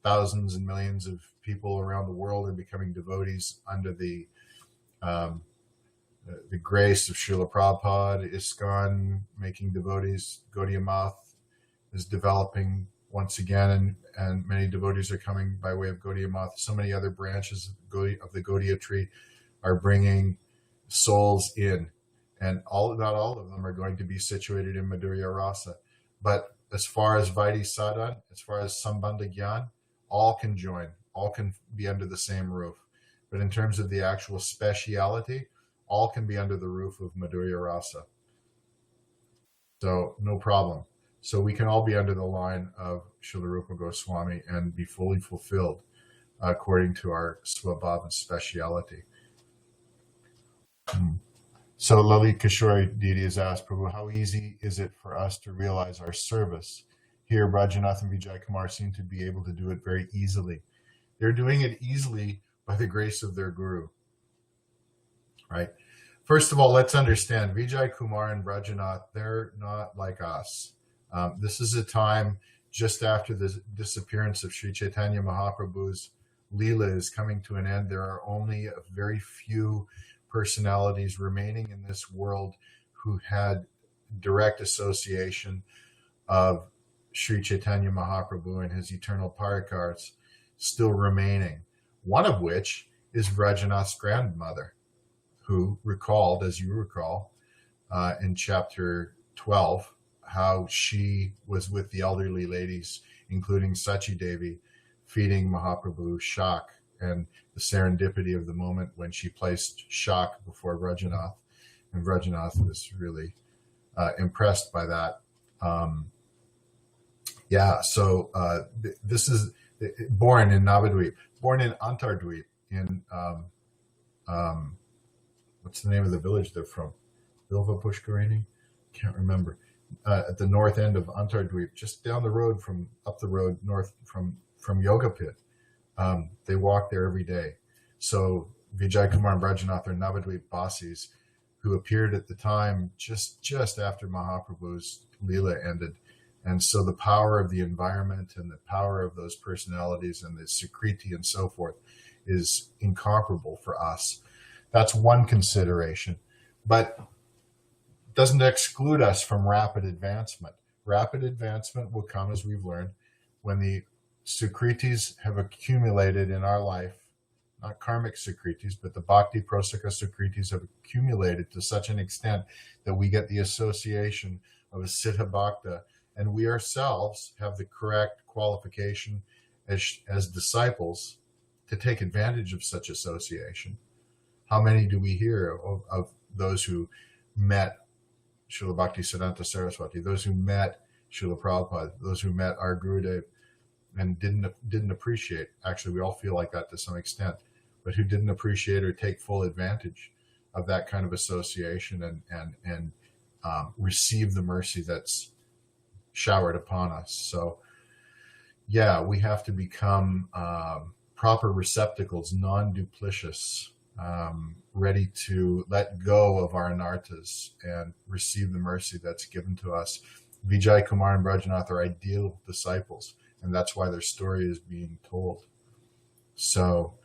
thousands and millions of people around the world are becoming devotees under the grace of Srila Prabhupada, ISKCON, making devotees. Gaudiya Math is developing once again, and many devotees are coming by way of Gaudiya Math. So many other branches of the Gaudiya tree are bringing souls in, and not all of them are going to be situated in Madhurya Rasa. But as far as Vaidhi Sadhan, as far as Sambandha Gyan, all can join, all can be under the same roof. But in terms of the actual speciality, all can be under the roof of Madhurya Rasa. So no problem. So we can all be under the line of Srila Rupa Goswami and be fully fulfilled according to our swabhav and speciality. So Lalit Kishore Didi has asked, Prabhu, how easy is it for us to realize our service? Here, Rajanath and Vijay Kumar seem to be able to do it very easily. They're doing it easily by the grace of their guru, right? First of all, let's understand Vijay Kumar and Rajanath, they're not like us. This is a time just after the disappearance of Sri Chaitanya Mahaprabhu's Leela is coming to an end. There are only a very few personalities remaining in this world who had direct association of Sri Chaitanya Mahaprabhu and his eternal parikars still remaining. One of which is Rajanath's grandmother, who recalled, as you recall, in chapter 12, how she was with the elderly ladies, including Sachi Devi, feeding Mahaprabhu shak, and the serendipity of the moment when she placed shak before Rajanath. And Rajanath was really impressed by that. This is born in Navadvip, born in Antardvip, in, what's the name of the village they're from? Bilva Pushkarini? Can't remember. At the north end of Antardvip, just down the road up the road north from Yogapit. They walk there every day. So Vijay Kumar and Rajanath are Navadvip Basis who appeared at the time just after Mahaprabhu's Leela ended. And so the power of the environment and the power of those personalities and the Sukriti and so forth is incomparable for us. That's one consideration, but doesn't exclude us from rapid advancement. Rapid advancement will come, as we've learned, when the sukritis have accumulated in our life, not karmic sukritis, but the bhakti prosaka sukritis have accumulated to such an extent that we get the association of a siddha bhakta, and we ourselves have the correct qualification as disciples to take advantage of such association. How many do we hear of those who met Srila Bhaktisiddhanta Saraswati, those who met Srila Prabhupada, those who met our Gurudev and didn't appreciate, actually we all feel like that to some extent, but who didn't appreciate or take full advantage of that kind of association and receive the mercy that's showered upon us. So yeah, we have to become proper receptacles, non-duplicious, ready to let go of our anarthas and receive the mercy that's given to us. Vijay Kumar and Brajanath are ideal disciples, and that's why their story is being told. So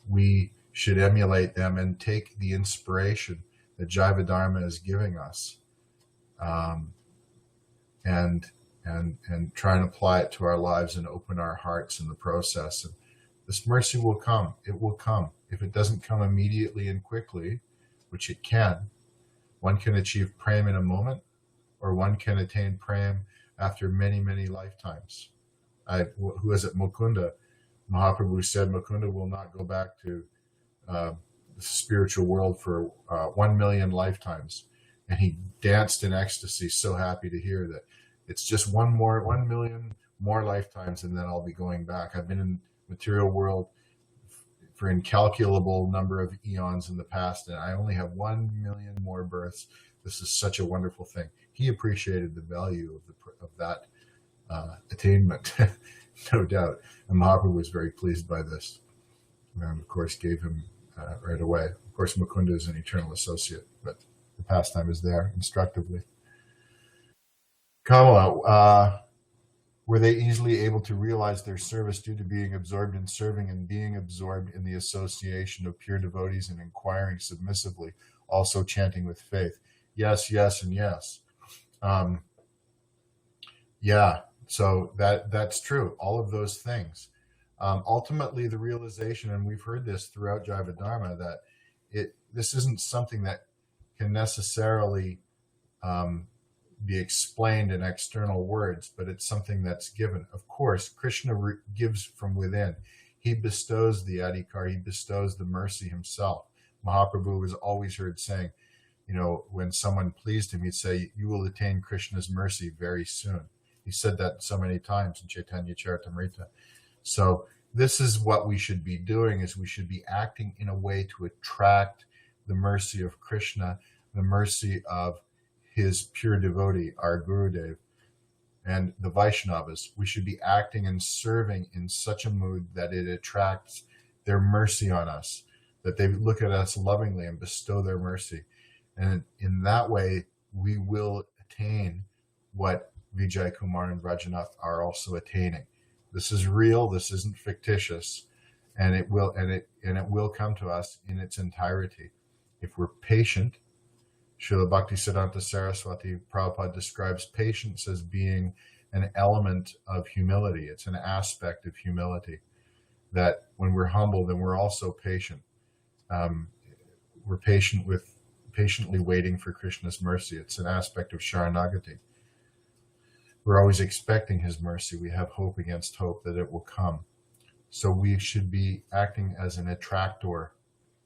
we should emulate them and take the inspiration that Jaiva Dharma is giving us, and try and apply it to our lives and open our hearts in the process. And this mercy will come. It will come. If it doesn't come immediately and quickly, which it can, one can achieve prem in a moment, or one can attain prem after many, many lifetimes. Who is it? Mukunda. Mahaprabhu said Mukunda will not go back to the spiritual world for 1 million lifetimes. And he danced in ecstasy, so happy to hear that it's just 1 million more lifetimes, and then I'll be going back. I've been in material world for incalculable number of eons in the past, and I only have 1 million more births. This is such a wonderful thing. He appreciated the value of that attainment, no doubt. And Mahaprabhu was very pleased by this, and of course gave him right away. Of course, Mukunda is an eternal associate, but the pastime is there instructively. Kamala, were they easily able to realize their service due to being absorbed in serving and being absorbed in the association of pure devotees and inquiring submissively, also chanting with faith? Yes, yes, and yes. Yeah, so that's true. All of those things. Ultimately, the realization, and we've heard this throughout Jaiva Dharma, that this isn't something that can necessarily be explained in external words, but it's something that's given. Of course, Krishna gives from within. He bestows the adhikar, he bestows the mercy himself. Mahaprabhu was always heard saying, when someone pleased him, he'd say, you will attain Krishna's mercy very soon. He said that so many times in Chaitanya Charitamrita. So this is what we should be doing, is we should be acting in a way to attract the mercy of Krishna, the mercy of his pure devotee, our Gurudev, and the Vaishnavas. We should be acting and serving in such a mood that it attracts their mercy on us, that they look at us lovingly and bestow their mercy. And in that way, we will attain what Vijay Kumar and Brajanath are also attaining. This is real. This isn't fictitious, and it will come to us in its entirety if we're patient. Srila Bhaktisiddhanta Saraswati Prabhupada describes patience as being an element of humility. It's an aspect of humility, that when we're humble, then we're also patient. We're patiently waiting for Krishna's mercy. It's an aspect of Sharanagati. We're always expecting his mercy. We have hope against hope that it will come. So we should be acting as an attractor.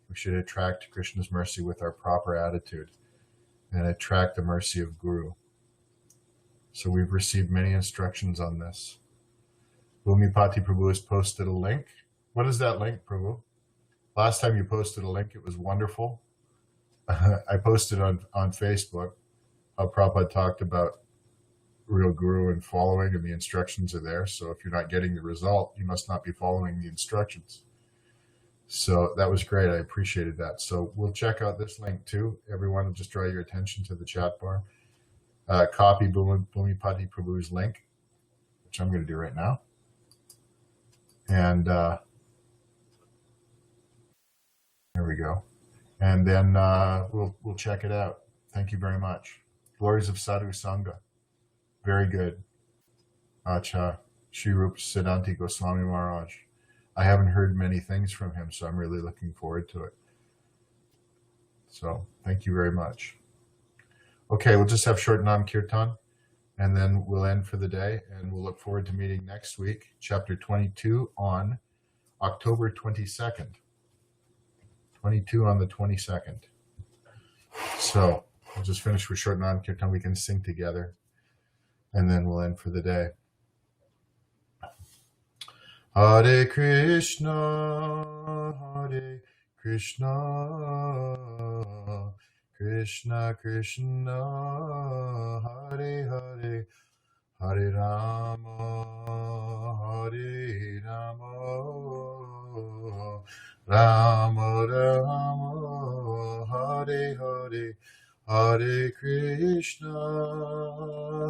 We should attract Krishna's mercy with our proper attitude and attract the mercy of Guru. So we've received many instructions on this. Bhumipati Prabhu has posted a link. What is that link, Prabhu? Last time you posted a link, it was wonderful. I posted on Facebook how Prabhupada talked about real Guru and following, and the instructions are there. So if you're not getting the result, you must not be following the instructions. So that was great. I appreciated that. So we'll check out this link too. Everyone, just draw your attention to the chat bar. Copy Bhumipati Prabhu's link, which I'm going to do right now. And we go. And then we'll check it out. Thank you very much. Glories of Sadhu Sangha. Very good. Acha. Shri Rupa Siddhanti Goswami Maharaj. I haven't heard many things from him, so I'm really looking forward to it. So thank you very much. Okay, we'll just have short Nam Kirtan, and then we'll end for the day, and we'll look forward to meeting next week, chapter 22 on October 22nd. 22 on the 22nd. So we'll just finish with short Nam Kirtan. We can sing together, and then we'll end for the day. Hare Krishna, Hare Krishna, Krishna Krishna, Hare Hare, Hare Rama, Hare Rama, Rama Rama, Hare Hare, Hare Krishna,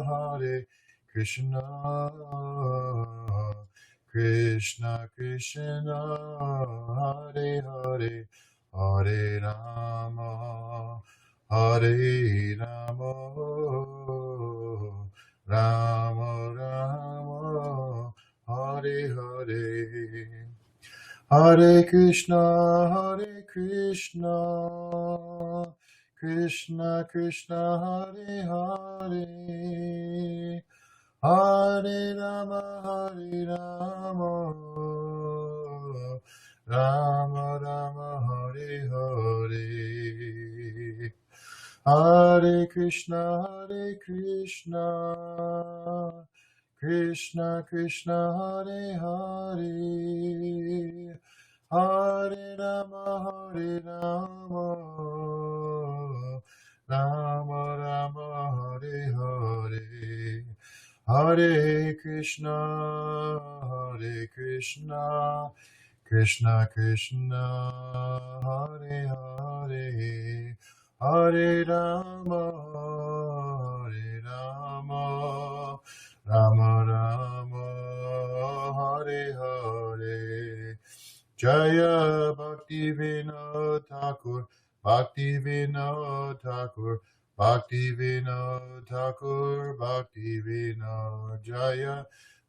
Hare Krishna, Krishna Krishna, Hare Hare, Hare Rama, Hare Rama, Rama Rama, Hare Hare. Hare Krishna, Hare Krishna, Krishna Krishna, Hare Hare, Hare Rama, Hare Rama, Rama Rama, Hare Hare. Hare Krishna, Hare Krishna, Krishna Krishna, Hare Hare, Hare Rama, Hare Rama, Rama Rama, Hare Hare. Hare Krishna, Hare Krishna, Krishna Krishna, Hare Hare, Hare Rama, Hare Rama, Rama Rama, Hare Hare. Jaya Bhakti Vinod Thakur, Bhakti Vinod Thakur, Bhakti Vinod Thakur, Bhakti Vinod Jaya,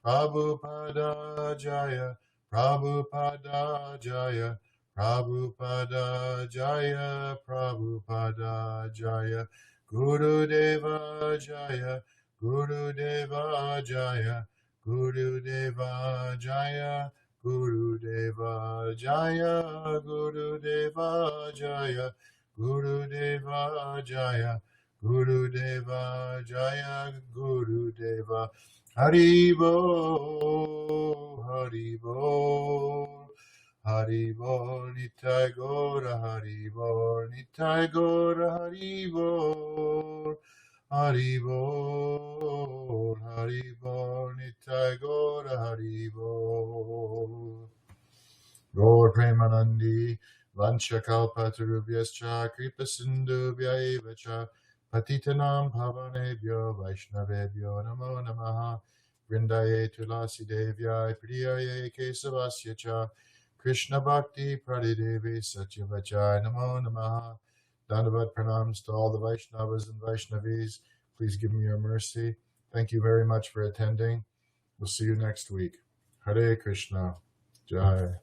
Prabhupada Jaya, Prabhupada Jaya, Prabhupada Jaya, Prabhupada Jaya, Gurudeva Jaya, Gurudeva Jaya, Gurudeva Jaya, Gurudeva Jaya, Gurudeva Jaya, Gurudeva Jaya, Gurudeva Jaya, Gurudeva. Haribo, Haribo, Haribo, Nitai Gora, Haribo, Nitai Gora, Haribo, Haribo, Haribo, Nitai Gora, Haribo. Gaur Premanandi, Vanchakalpatarubhyascha, Kripasindubhya evacha, Patitanam Bhavanebhyo, Vaishnavebhyo, Namo Namaha, Vrindaye Tulasi Devyai, Priyaye Kesavasya cha, Krishna Bhakti Pradidevi Satyavachai, Namo Namaha. Dandavat pranams to all the Vaishnavas and Vaishnavis. Please give me your mercy. Thank you very much for attending. We'll see you next week. Hare Krishna. Jai.